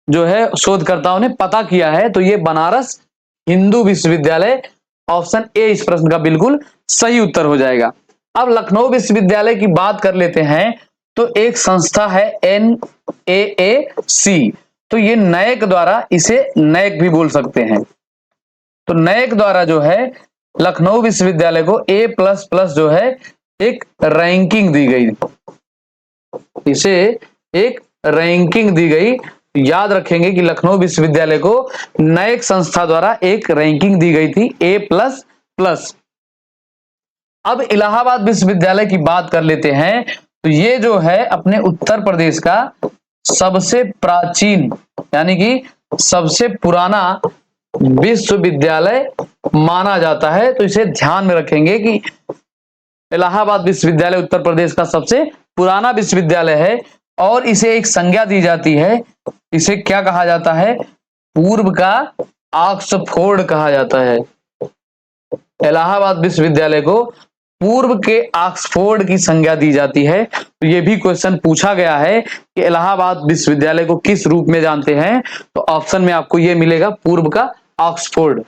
Speaker 1: जो है शोधकर्ताओं ने पता किया है, तो ये बनारस हिंदू विश्वविद्यालय, ऑप्शन ए इस प्रश्न का बिल्कुल सही उत्तर हो जाएगा। अब लखनऊ विश्वविद्यालय की बात कर लेते हैं, तो एक संस्था है NAAC, तो ये नैक द्वारा, इसे नैक भी बोल सकते हैं, तो नैक द्वारा जो है लखनऊ विश्वविद्यालय को A++ जो है एक रैंकिंग दी गई, इसे एक रैंकिंग दी गई। याद रखेंगे कि लखनऊ विश्वविद्यालय को नैक संस्था द्वारा एक रैंकिंग दी गई थी A++। अब इलाहाबाद विश्वविद्यालय की बात कर लेते हैं, तो ये जो है अपने उत्तर प्रदेश का सबसे प्राचीन यानी कि सबसे पुराना विश्वविद्यालय माना जाता है। तो इसे ध्यान में रखेंगे कि इलाहाबाद विश्वविद्यालय उत्तर प्रदेश का सबसे पुराना विश्वविद्यालय है और इसे एक संज्ञा दी जाती है, इसे क्या कहा जाता है, पूर्व का ऑक्सफोर्ड कहा जाता है। इलाहाबाद विश्वविद्यालय को पूर्व के ऑक्सफोर्ड की संज्ञा दी जाती है। तो ये भी क्वेश्चन पूछा गया है कि इलाहाबाद विश्वविद्यालय को किस रूप में जानते हैं, तो ऑप्शन में आपको ये मिलेगा, पूर्व का ऑक्सफोर्ड।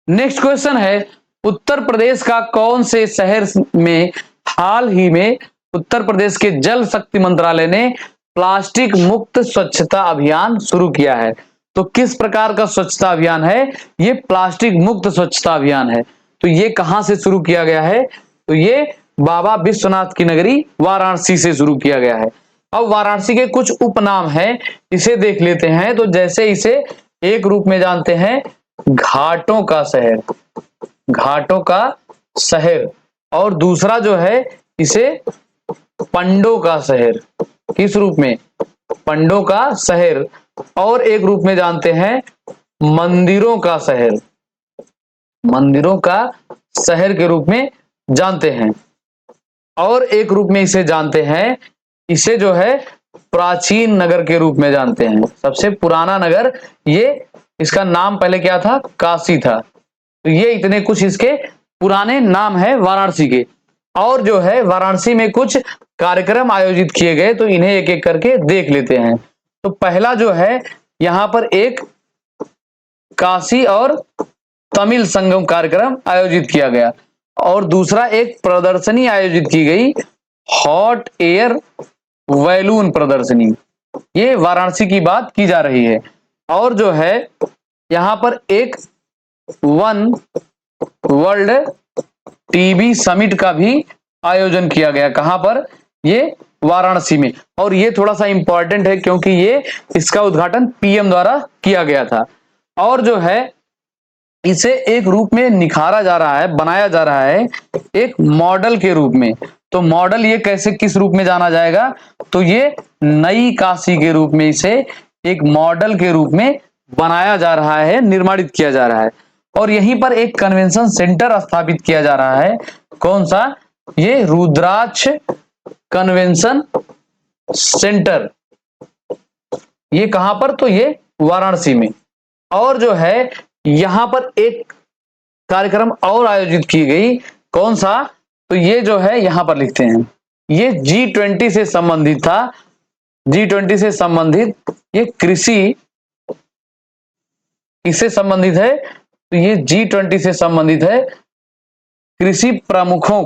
Speaker 1: नेक्स्ट क्वेश्चन है, उत्तर प्रदेश का कौन से शहर में हाल ही में उत्तर प्रदेश के जल शक्ति मंत्रालय ने प्लास्टिक मुक्त स्वच्छता अभियान शुरू किया है। तो किस प्रकार का स्वच्छता अभियान है, ये प्लास्टिक मुक्त स्वच्छता अभियान है। तो ये कहां से शुरू किया गया है, तो ये बाबा विश्वनाथ की नगरी वाराणसी से शुरू किया गया है। अब वाराणसी के कुछ उपनाम हैं, इसे देख लेते हैं। तो जैसे इसे एक रूप में जानते हैं, घाटों का शहर, घाटों का शहर, और दूसरा जो है इसे पंडों का शहर, किस रूप में, पंडों का शहर, और एक रूप में जानते हैं मंदिरों का शहर, मंदिरों का शहर के रूप में जानते हैं, और एक रूप में इसे जानते हैं, इसे जो है प्राचीन नगर के रूप में जानते हैं, सबसे पुराना नगर, ये इसका नाम पहले क्या था, काशी था। तो ये इतने कुछ इसके पुराने नाम है वाराणसी के। और जो है वाराणसी में कुछ कार्यक्रम आयोजित किए गए, तो इन्हें एक एक करके देख लेते हैं। तो पहला जो है यहां पर एक काशी और तमिल संगम कार्यक्रम आयोजित किया गया, और दूसरा एक प्रदर्शनी आयोजित की गई, हॉट एयर बैलून प्रदर्शनी, ये वाराणसी की बात की जा रही है। और जो है यहां पर एक वन वर्ल्ड टीबी समिट का भी आयोजन किया गया, कहां पर, ये वाराणसी में। और ये थोड़ा सा इंपॉर्टेंट है क्योंकि ये इसका उद्घाटन PM द्वारा किया गया था। और जो है इसे एक रूप में निखारा जा रहा है, बनाया जा रहा है एक मॉडल के रूप में। तो मॉडल ये कैसे, किस रूप में जाना जाएगा, तो ये नई काशी के रूप में इसे एक मॉडल के रूप में बनाया जा रहा है, निर्माणित किया जा रहा है। और यहीं पर एक कन्वेंशन सेंटर स्थापित किया जा रहा है, कौन सा, ये रुद्राक्ष कन्वेंशन सेंटर, ये कहां पर, तो ये वाराणसी में। और जो है यहां पर एक कार्यक्रम और आयोजित की गई, कौन सा, तो ये जो है यहां पर लिखते हैं, ये G20 से संबंधित था, G20 से संबंधित ये कृषि, इससे संबंधित है, तो ये G20 से संबंधित है, कृषि प्रमुखों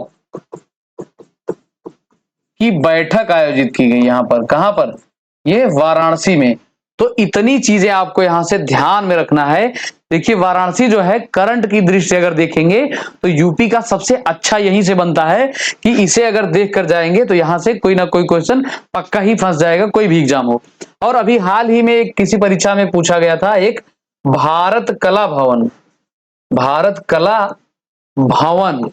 Speaker 1: की बैठक आयोजित की गई यहां पर, कहां पर, ये वाराणसी में। तो इतनी चीजें आपको यहां से ध्यान में रखना है। देखिए वाराणसी जो है करंट की दृष्टि से अगर देखेंगे तो यूपी का सबसे अच्छा यहीं से बनता है कि इसे अगर देख कर जाएंगे तो यहां से कोई ना कोई क्वेश्चन पक्का ही फंस जाएगा, कोई भी एग्जाम हो। और अभी हाल ही में एक किसी परीक्षा में पूछा गया था, एक भारत कला भवन, भारत कला भवन,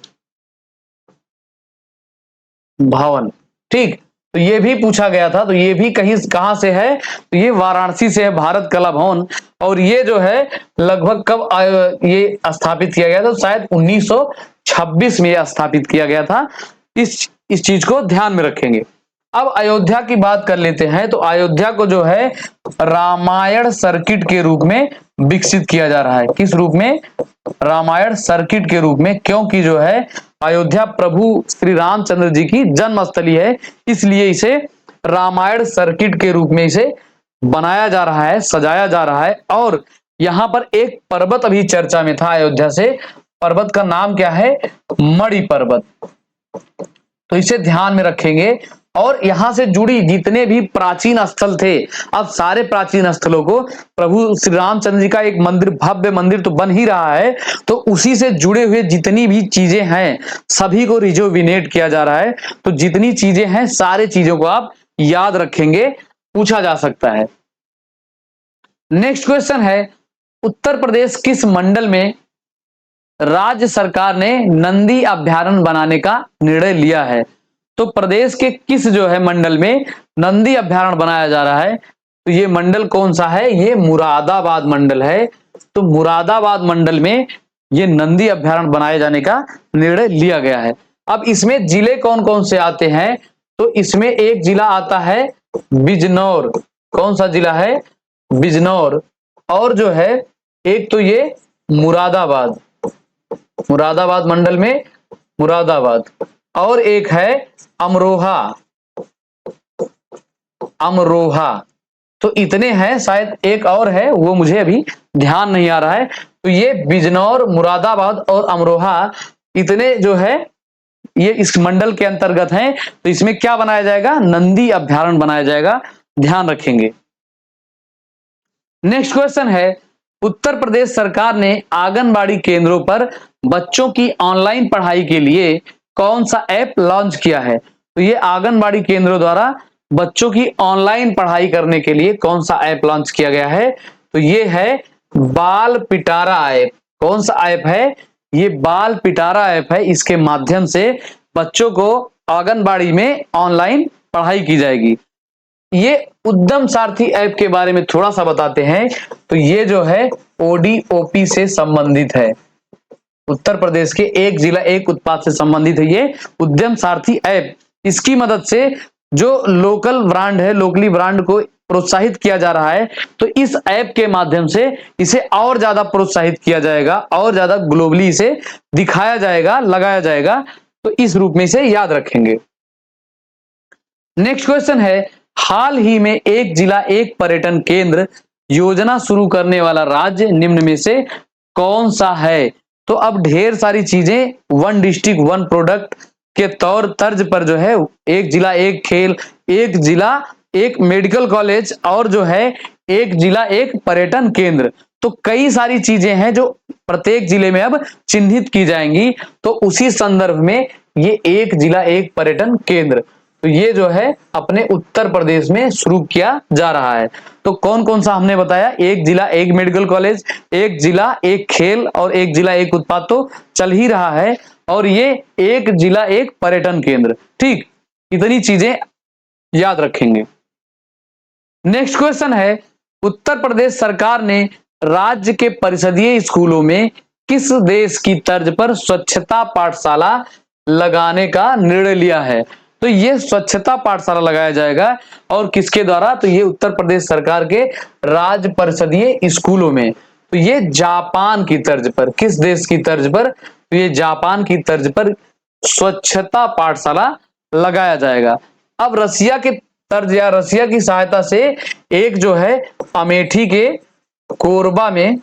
Speaker 1: भवन, ठीक। तो ये भी पूछा गया था, तो ये भी कहीं कहां से है, तो ये वाराणसी से है भारत कला भवन। और ये जो है लगभग कब ये स्थापित किया गया था, तो शायद 1926 में यह स्थापित किया गया था। इस चीज को ध्यान में रखेंगे। अब अयोध्या की बात कर लेते हैं। तो अयोध्या को जो है रामायण सर्किट के रूप में विकसित किया जा रहा है। किस रूप में? रामायण सर्किट के रूप में, क्योंकि जो है अयोध्या प्रभु श्री रामचंद्र जी की जन्मस्थली है, इसलिए इसे रामायण सर्किट के रूप में इसे बनाया जा रहा है, सजाया जा रहा है। और यहां पर एक पर्वत अभी चर्चा में था अयोध्या से, पर्वत का नाम क्या है? मणि पर्वत। तो इसे ध्यान में रखेंगे। और यहां से जुड़ी जितने भी प्राचीन स्थल थे, अब सारे प्राचीन स्थलों को प्रभु श्री रामचंद्र जी का एक मंदिर, भव्य मंदिर तो बन ही रहा है, तो उसी से जुड़े हुए जितनी भी चीजें हैं सभी को रिजुविनेट किया जा रहा है। तो जितनी चीजें हैं सारे चीजों को आप याद रखेंगे, पूछा जा सकता है। नेक्स्ट क्वेश्चन है, उत्तर प्रदेश किस मंडल में राज्य सरकार ने नंदी अभयारण्य बनाने का निर्णय लिया है? तो प्रदेश के किस जो है मंडल में नंदी अभयारण्य बनाया जा रहा है? तो ये मंडल कौन सा है? ये मुरादाबाद मंडल है। तो मुरादाबाद मंडल में ये नंदी अभयारण्य बनाए जाने का निर्णय लिया गया है। अब इसमें जिले कौन कौन से आते हैं? तो इसमें एक जिला आता है बिजनौर। कौन सा जिला है? बिजनौर। और जो है एक तो ये मुरादाबाद, मुरादाबाद मंडल में मुरादाबाद, और एक है अमरोहा, अमरोहा। तो इतने हैं, शायद एक और है वो मुझे अभी ध्यान नहीं आ रहा है। तो ये बिजनौर, मुरादाबाद और अमरोहा इतने जो है ये इस मंडल के अंतर्गत हैं। तो इसमें क्या बनाया जाएगा? नंदी अभयारण्य बनाया जाएगा, ध्यान रखेंगे। नेक्स्ट क्वेश्चन है, उत्तर प्रदेश सरकार ने आंगनबाड़ी केंद्रों पर बच्चों की ऑनलाइन पढ़ाई के लिए कौन सा ऐप लॉन्च किया है? तो ये आंगनबाड़ी केंद्रों द्वारा बच्चों की ऑनलाइन पढ़ाई करने के लिए कौन सा ऐप लॉन्च किया गया है? तो ये है बाल पिटारा ऐप। कौन सा ऐप है? ये बाल पिटारा ऐप है। इसके माध्यम से बच्चों को आंगनबाड़ी में ऑनलाइन पढ़ाई की जाएगी। ये उद्यम सारथी ऐप के बारे में थोड़ा सा बताते हैं। तो ये जो है ओडीओपी से संबंधित है, उत्तर प्रदेश के एक जिला एक उत्पाद से संबंधित है ये उद्यम सारथी ऐप। इसकी मदद से जो लोकल ब्रांड है, लोकली ब्रांड को प्रोत्साहित किया जा रहा है। तो इस ऐप के माध्यम से इसे और ज्यादा प्रोत्साहित किया जाएगा, और ज्यादा ग्लोबली इसे दिखाया जाएगा, लगाया जाएगा। तो इस रूप में इसे याद रखेंगे। नेक्स्ट क्वेश्चन है, हाल ही में एक जिला एक पर्यटन केंद्र योजना शुरू करने वाला राज्य निम्न में से कौन सा है? तो अब ढेर सारी चीजें वन डिस्ट्रिक्ट वन प्रोडक्ट के तौर तर्ज पर जो है एक जिला एक खेल, एक जिला एक मेडिकल कॉलेज, और जो है एक जिला एक पर्यटन केंद्र। तो कई सारी चीजें हैं जो प्रत्येक जिले में अब चिन्हित की जाएंगी। तो उसी संदर्भ में ये एक जिला एक पर्यटन केंद्र, तो ये जो है अपने उत्तर प्रदेश में शुरू किया जा रहा है। तो कौन कौन सा हमने बताया? एक जिला एक मेडिकल कॉलेज, एक जिला एक खेल, और एक जिला एक उत्पाद तो चल ही रहा है, और ये एक जिला एक पर्यटन केंद्र। ठीक, इतनी चीजें याद रखेंगे। नेक्स्ट क्वेश्चन है, उत्तर प्रदेश सरकार ने राज्य के परिषदीय स्कूलों में किस देश की तर्ज पर स्वच्छता पाठशाला लगाने का निर्णय लिया है? तो ये स्वच्छता पाठशाला लगाया जाएगा, और किसके द्वारा? तो ये उत्तर प्रदेश सरकार के राज्य परिषदीय स्कूलों में। तो ये जापान की तर्ज पर, किस देश की तर्ज पर? तो ये जापान की तर्ज पर स्वच्छता पाठशाला लगाया जाएगा। अब रसिया के तर्ज या रसिया की सहायता से एक जो है अमेठी के कोरबा में,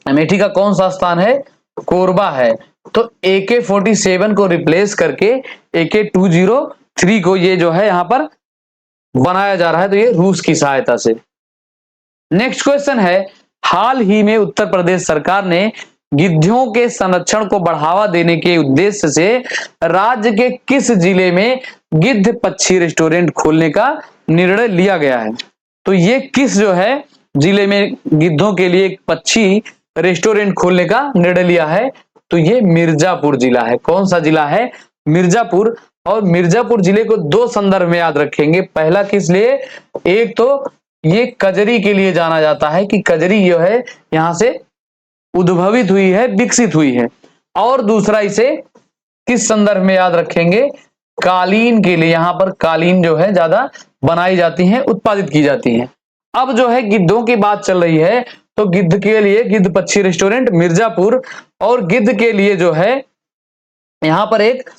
Speaker 1: अमेठी का कौन सा स्थान है? कोरबा है। तो AK-47 को रिप्लेस करके AK-203 को ये जो है यहाँ पर बनाया जा रहा है, तो ये रूस की सहायता से। नेक्स्ट क्वेश्चन है, हाल ही में उत्तर प्रदेश सरकार ने गिद्धों के संरक्षण को बढ़ावा देने के उद्देश्य से राज्य के किस जिले में गिद्ध पक्षी रेस्टोरेंट खोलने का निर्णय लिया गया है? तो ये किस जो है जिले में गिद्धों के लिए एक पक्षी रेस्टोरेंट खोलने का निर्णय लिया है? तो ये मिर्जापुर जिला है। कौन सा जिला है? मिर्जापुर। और मिर्जापुर जिले को दो संदर्भ में याद रखेंगे। पहला किस लिए? एक तो ये कजरी के लिए जाना जाता है कि कजरी जो है यहां से उद्भवित हुई है, विकसित हुई है। और दूसरा इसे किस संदर्भ में याद रखेंगे? कालीन के लिए। यहां पर कालीन जो है ज्यादा बनाई जाती है, उत्पादित की जाती है। अब जो है गिद्धों की बात चल रही है, तो गिद्ध के लिए गिद्ध पक्षी रेस्टोरेंट मिर्जापुर, और गिद्ध के लिए जो है यहां पर एक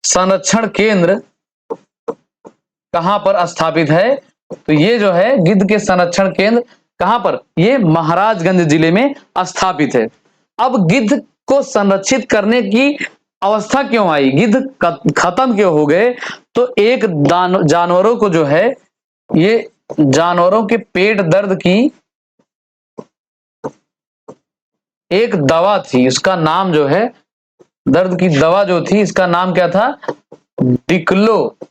Speaker 1: संरक्षण केंद्र कहां पर स्थापित है? तो ये जो है गिद्ध के संरक्षण केंद्र कहां पर? ये महाराजगंज जिले में स्थापित है। अब गिद्ध को संरक्षित करने की अवस्था क्यों आई? गिद्ध खत्म क्यों हो गए? तो एक जानवरों को जो है, ये जानवरों के पेट दर्द की एक दवा थी, उसका नाम जो है, दर्द की दवा जो थी, इसका नाम क्या था? डिक्लोफिनेक।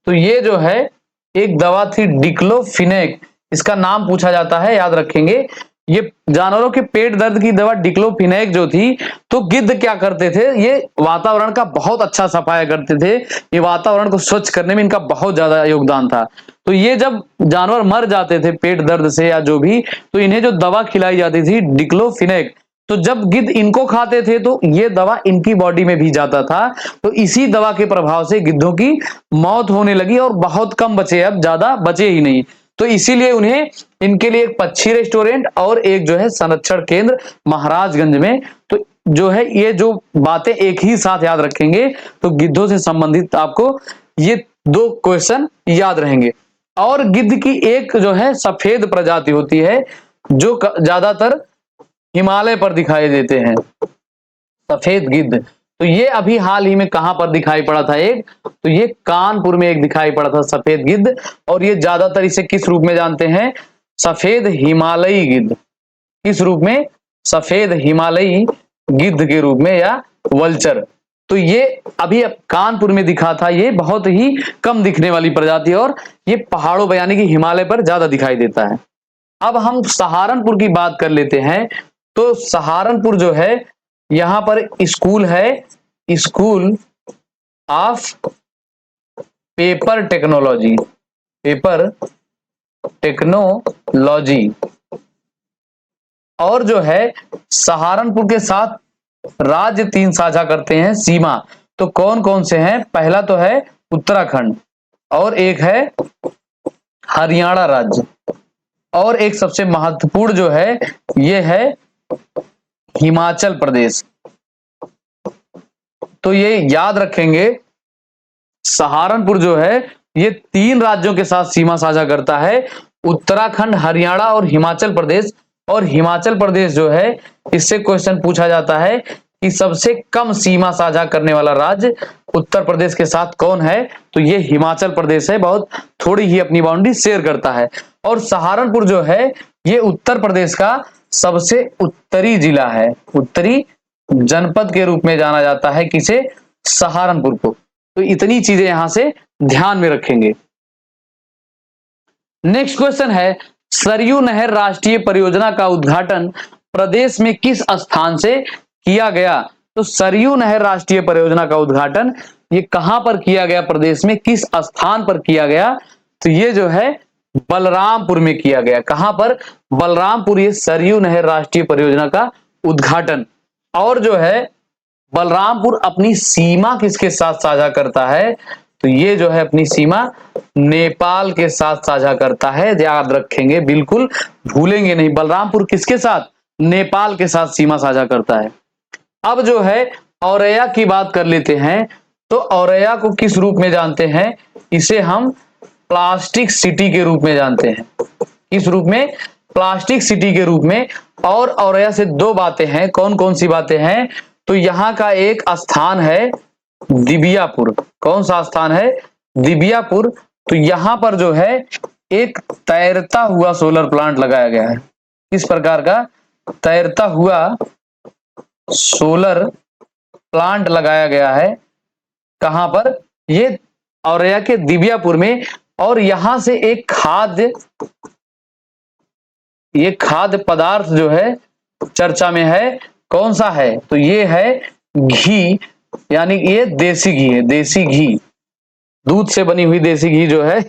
Speaker 1: तो ये जो है एक दवा थी डिक्लोफिनेक, इसका नाम पूछा जाता है, याद रखेंगे। ये जानवरों के पेट दर्द की दवा डिक्लोफिनेक जो थी, तो गिद्ध क्या करते थे? ये वातावरण का बहुत अच्छा सफाया करते थे, ये वातावरण को स्वच्छ करने में इनका बहुत ज्यादा योगदान था। तो ये जब जानवर मर जाते थे पेट दर्द से या जो भी, तो इन्हें जो दवा खिलाई जाती थी डिक्लोफिनेक, तो जब गिद्ध इनको खाते थे तो ये दवा इनकी बॉडी में भी जाता था। तो इसी दवा के प्रभाव से गिद्धों की मौत होने लगी और बहुत कम बचे, अब ज्यादा बचे ही नहीं। तो इसीलिए उन्हें इनके लिए एक पक्षी रेस्टोरेंट और एक जो है संरक्षण केंद्र महाराजगंज में। तो जो है ये जो बातें एक ही साथ याद रखेंगे, तो गिद्धों से संबंधित आपको ये दो क्वेश्चन याद रहेंगे। और गिद्ध की एक जो है सफेद प्रजाति होती है, जो ज्यादातर हिमालय पर दिखाई देते हैं, सफेद गिद्ध। तो ये अभी हाल ही में कहां पर दिखाई पड़ा था एक? तो ये कानपुर में एक दिखाई पड़ा था सफेद गिद्ध। और ये ज्यादातर इसे किस रूप में जानते हैं? सफेद हिमालयी गिद्ध। किस रूप में? सफेद हिमालयी गिद्ध के रूप में, या वल्चर। तो ये अभी कानपुर में दिखा था, ये बहुत ही कम दिखने वाली प्रजाति, और ये पहाड़ों पर यानी कि हिमालय पर ज्यादा दिखाई देता है। अब हम सहारनपुर की बात कर लेते हैं। तो सहारनपुर जो है, यहां पर स्कूल है, school of paper technology, paper technology. और जो है सहारनपुर के साथ राज्य 3 साझा करते हैं सीमा। तो कौन कौन से हैं? पहला तो है उत्तराखंड, और एक है हरियाणा राज्य, और एक सबसे महत्वपूर्ण जो है ये है हिमाचल प्रदेश। तो ये याद रखेंगे, सहारनपुर जो है ये 3 राज्यों के साथ सीमा साझा करता है, उत्तराखंड, हरियाणा और हिमाचल प्रदेश। और हिमाचल प्रदेश जो है, इससे क्वेश्चन पूछा जाता है कि सबसे कम सीमा साझा करने वाला राज्य उत्तर प्रदेश के साथ कौन है? तो ये हिमाचल प्रदेश है, बहुत थोड़ी ही अपनी बाउंड्री शेयर करता है। और सहारनपुर जो है ये उत्तर प्रदेश का सबसे उत्तरी जिला है, उत्तरी जनपद के रूप में जाना जाता है किसे? सहारनपुर को। तो इतनी चीजें यहां से ध्यान में रखेंगे। नेक्स्ट क्वेश्चन है, सरयू नहर राष्ट्रीय परियोजना का उद्घाटन प्रदेश में किस स्थान से किया गया? तो सरयू नहर राष्ट्रीय परियोजना का उद्घाटन ये कहां पर किया गया? प्रदेश में किस स्थान पर किया गया? तो ये जो है बलरामपुर में किया गया। कहां पर? बलरामपुर, ये सरयू नहर राष्ट्रीय परियोजना का उद्घाटन। और जो है बलरामपुर अपनी सीमा किसके साथ साझा करता है? तो ये जो है अपनी सीमा नेपाल के साथ साझा करता है, याद रखेंगे, बिल्कुल भूलेंगे नहीं। बलरामपुर किसके साथ? नेपाल के साथ सीमा साझा करता है। अब जो है औरैया की बात कर लेते हैं। तो औरैया को किस रूप में जानते हैं? इसे हम प्लास्टिक सिटी के रूप में जानते हैं। किस रूप में? प्लास्टिक सिटी के रूप में। और औरैया से 2 बातें हैं। कौन कौन सी बातें हैं? तो यहाँ का एक स्थान है दिबियापुर। कौन सा स्थान है? दिबियापुर। तो यहां पर जो है एक तैरता हुआ सोलर प्लांट लगाया गया है। किस प्रकार का? तैरता हुआ सोलर प्लांट लगाया गया है। कहां पर? ये औरैया के दिबियापुर में। और यहां से एक खाद्य पदार्थ जो है चर्चा में है। कौन सा है? तो ये है घी, यानी ये देसी घी है। देसी घी, दूध से बनी हुई देसी घी जो है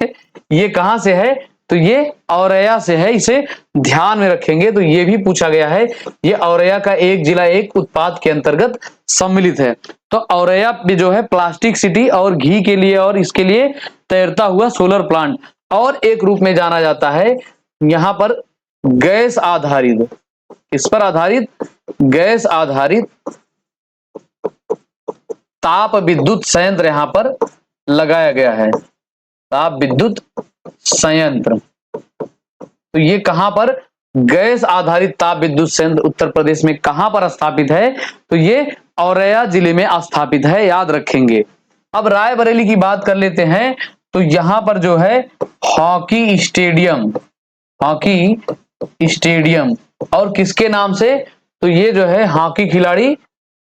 Speaker 1: ये कहां से है? तो ये औरैया से है। इसे ध्यान में रखेंगे। तो ये भी पूछा गया है। ये औरैया का एक जिला एक उत्पाद के अंतर्गत सम्मिलित है। तो औरैया भी जो है प्लास्टिक सिटी और घी के लिए और इसके लिए तैरता हुआ सोलर प्लांट और एक रूप में जाना जाता है। यहां पर गैस आधारित, किस पर आधारित? गैस आधारित ताप विद्युत संयंत्र यहां पर लगाया गया है। ताप विद्युत संयंत्र। तो ये कहां पर? गैस आधारित ताप विद्युत संयंत्र उत्तर प्रदेश में कहां पर स्थापित है? तो ये औरैया जिले में स्थापित है, याद रखेंगे। अब रायबरेली की बात कर लेते हैं। तो यहां पर जो है हॉकी स्टेडियम, हॉकी स्टेडियम और किसके नाम से? तो ये जो है हॉकी खिलाड़ी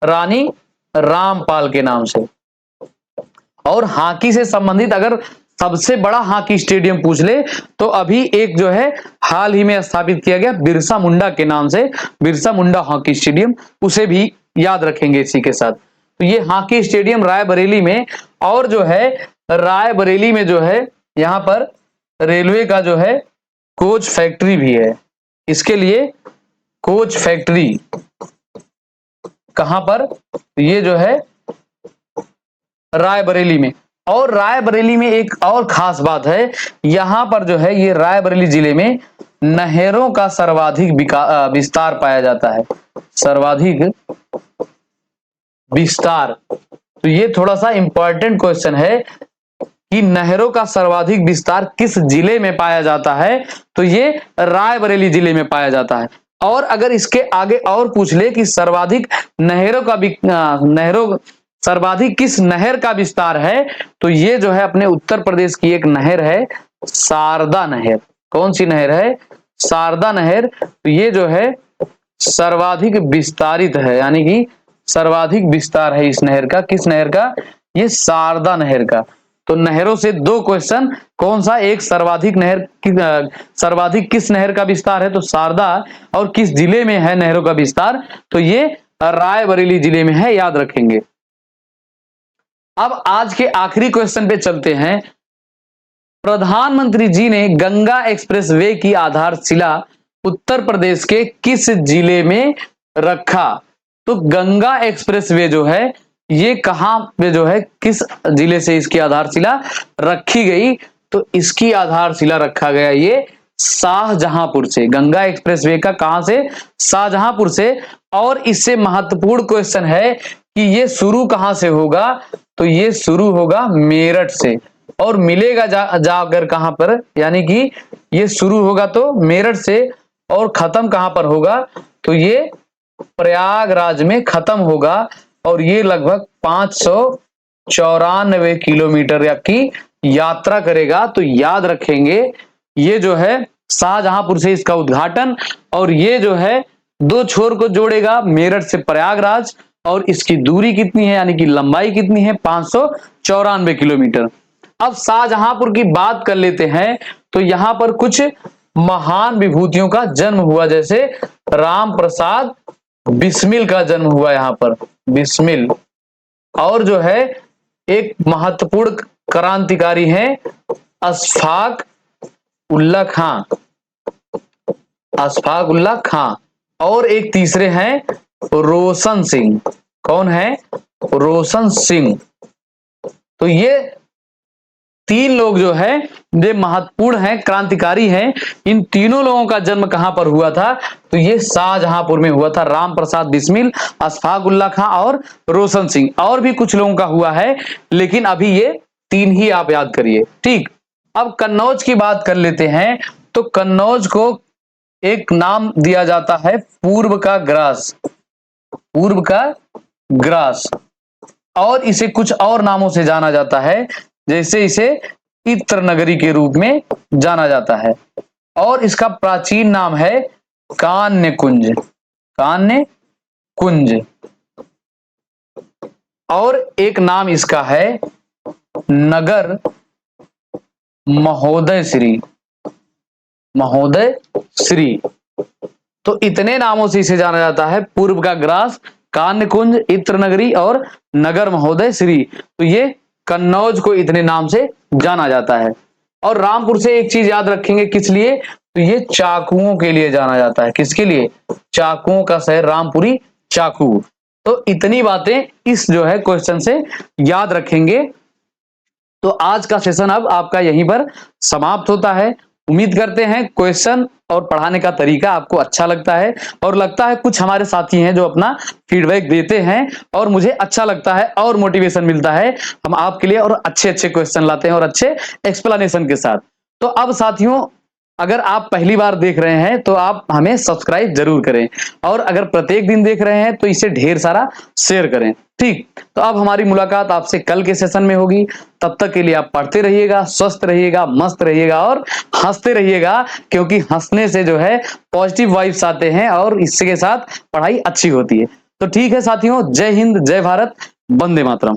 Speaker 1: रानी रामपाल के नाम से। और हॉकी से संबंधित अगर सबसे बड़ा हॉकी स्टेडियम पूछ ले तो अभी एक जो है हाल ही में स्थापित किया गया बिरसा मुंडा के नाम से, बिरसा मुंडा हॉकी स्टेडियम, उसे भी याद रखेंगे इसी के साथ। तो ये हॉकी स्टेडियम रायबरेली में। और जो है रायबरेली में जो है यहां पर रेलवे का जो है कोच फैक्ट्री भी है। इसके लिए कोच फैक्ट्री कहां पर? ये जो है रायबरेली में। और रायबरेली में एक और खास बात है, यहां पर जो है ये रायबरेली जिले में नहरों का सर्वाधिक विस्तार पाया जाता है। सर्वाधिक विस्तार। तो ये थोड़ा सा इंपॉर्टेंट क्वेश्चन है कि नहरों का सर्वाधिक विस्तार किस जिले में पाया जाता है? तो ये रायबरेली जिले में पाया जाता है। और अगर इसके आगे और पूछ ले कि सर्वाधिक सर्वाधिक किस नहर का विस्तार है? तो ये जो है अपने उत्तर प्रदेश की एक नहर है, शारदा नहर। कौन सी नहर है? शारदा नहर। तो ये जो है सर्वाधिक विस्तारित है, यानी कि सर्वाधिक विस्तार है इस नहर का। किस नहर का? ये शारदा नहर का। तो नहरों से दो क्वेश्चन, कौन सा? एक सर्वाधिक किस नहर का विस्तार है? तो शारदा। और किस जिले में है नहरों का विस्तार? तो ये रायबरेली जिले में है, याद रखेंगे। अब आज के आखिरी क्वेश्चन पे चलते हैं। प्रधानमंत्री जी ने गंगा एक्सप्रेसवे की आधारशिला उत्तर प्रदेश के किस जिले में रखा? तो गंगा एक्सप्रेसवे जो है ये कहां पे जो है किस जिले से इसकी आधारशिला रखी गई? तो इसकी आधारशिला रखा गया ये शाहजहांपुर से। गंगा एक्सप्रेसवे का कहां से? शाहजहांपुर से। और इससे महत्वपूर्ण क्वेश्चन है कि ये शुरू कहां से होगा? तो ये शुरू होगा मेरठ से और मिलेगा जाकर कहां पर? यानी कि ये शुरू होगा तो मेरठ से और खत्म कहां पर होगा? तो ये प्रयागराज में खत्म होगा। और ये लगभग 594 किलोमीटर की यात्रा करेगा। तो याद रखेंगे ये जो है शाहजहांपुर से इसका उद्घाटन, और ये जो है दो छोर को जोड़ेगा मेरठ से प्रयागराज। और इसकी दूरी कितनी है, यानी कि लंबाई कितनी है? 594 किलोमीटर। अब शाहजहांपुर की बात कर लेते हैं। तो यहां पर कुछ महान विभूतियों का जन्म हुआ, जैसे राम प्रसाद बिस्मिल का जन्म हुआ यहां पर, बिस्मिल। और जो है एक महत्वपूर्ण क्रांतिकारी हैं अशफाक उल्ला खां, अशफाक उल्ला खां। और एक तीसरे हैं रोशन सिंह। कौन है? रोशन सिंह। तो ये तीन लोग जो है ये महत्वपूर्ण हैं, क्रांतिकारी हैं। इन तीनों लोगों का जन्म कहां पर हुआ था? तो ये शाहजहांपुर में हुआ था। राम प्रसाद बिस्मिल, अशफाक उल्ला खां और रोशन सिंह। और भी कुछ लोगों का हुआ है, लेकिन अभी ये तीन ही आप याद करिए, ठीक। अब कन्नौज की बात कर लेते हैं। तो कन्नौज को एक नाम दिया जाता है पूर्व का ग्रास, पूर्व का ग्रास। और इसे कुछ और नामों से जाना जाता है, जैसे इसे इत्र नगरी के रूप में जाना जाता है। और इसका प्राचीन नाम है कान्य कुंज, कान्य कुंज। और एक नाम इसका है नगर महोदय श्री, महोदय श्री। तो इतने नामों से इसे जाना जाता है, पूर्व का ग्रास, कान्य कुंज, इत्र नगरी और नगर महोदय श्री। तो ये कन्नौज को इतने नाम से जाना जाता है। और रामपुर से एक चीज याद रखेंगे, किस लिए? तो ये चाकुओं के लिए जाना जाता है। किसके लिए? चाकुओं का शहर रामपुरी, चाकू। तो इतनी बातें इस जो है क्वेश्चन से याद रखेंगे। तो आज का सेशन अब आपका यहीं पर समाप्त होता है। उम्मीद करते हैं क्वेश्चन और पढ़ाने का तरीका आपको अच्छा लगता है, और लगता है कुछ हमारे साथी हैं जो अपना फीडबैक देते हैं और मुझे अच्छा लगता है और मोटिवेशन मिलता है। हम आपके लिए और अच्छे अच्छे क्वेश्चन लाते हैं और अच्छे एक्सप्लेनेशन के साथ। तो अब साथियों, अगर आप पहली बार देख रहे हैं तो आप हमें सब्सक्राइब जरूर करें, और अगर प्रत्येक दिन देख रहे हैं तो इसे ढेर सारा शेयर करें। ठीक, तो अब हमारी मुलाकात आपसे कल के सेशन में होगी। तब तक के लिए आप पढ़ते रहिएगा, स्वस्थ रहिएगा, मस्त रहिएगा और हंसते रहिएगा, क्योंकि हंसने से जो है पॉजिटिव वाइब्स आते हैं और इसके साथ पढ़ाई अच्छी होती है। तो ठीक है साथियों, जय हिंद, जय भारत, वंदे मातरम।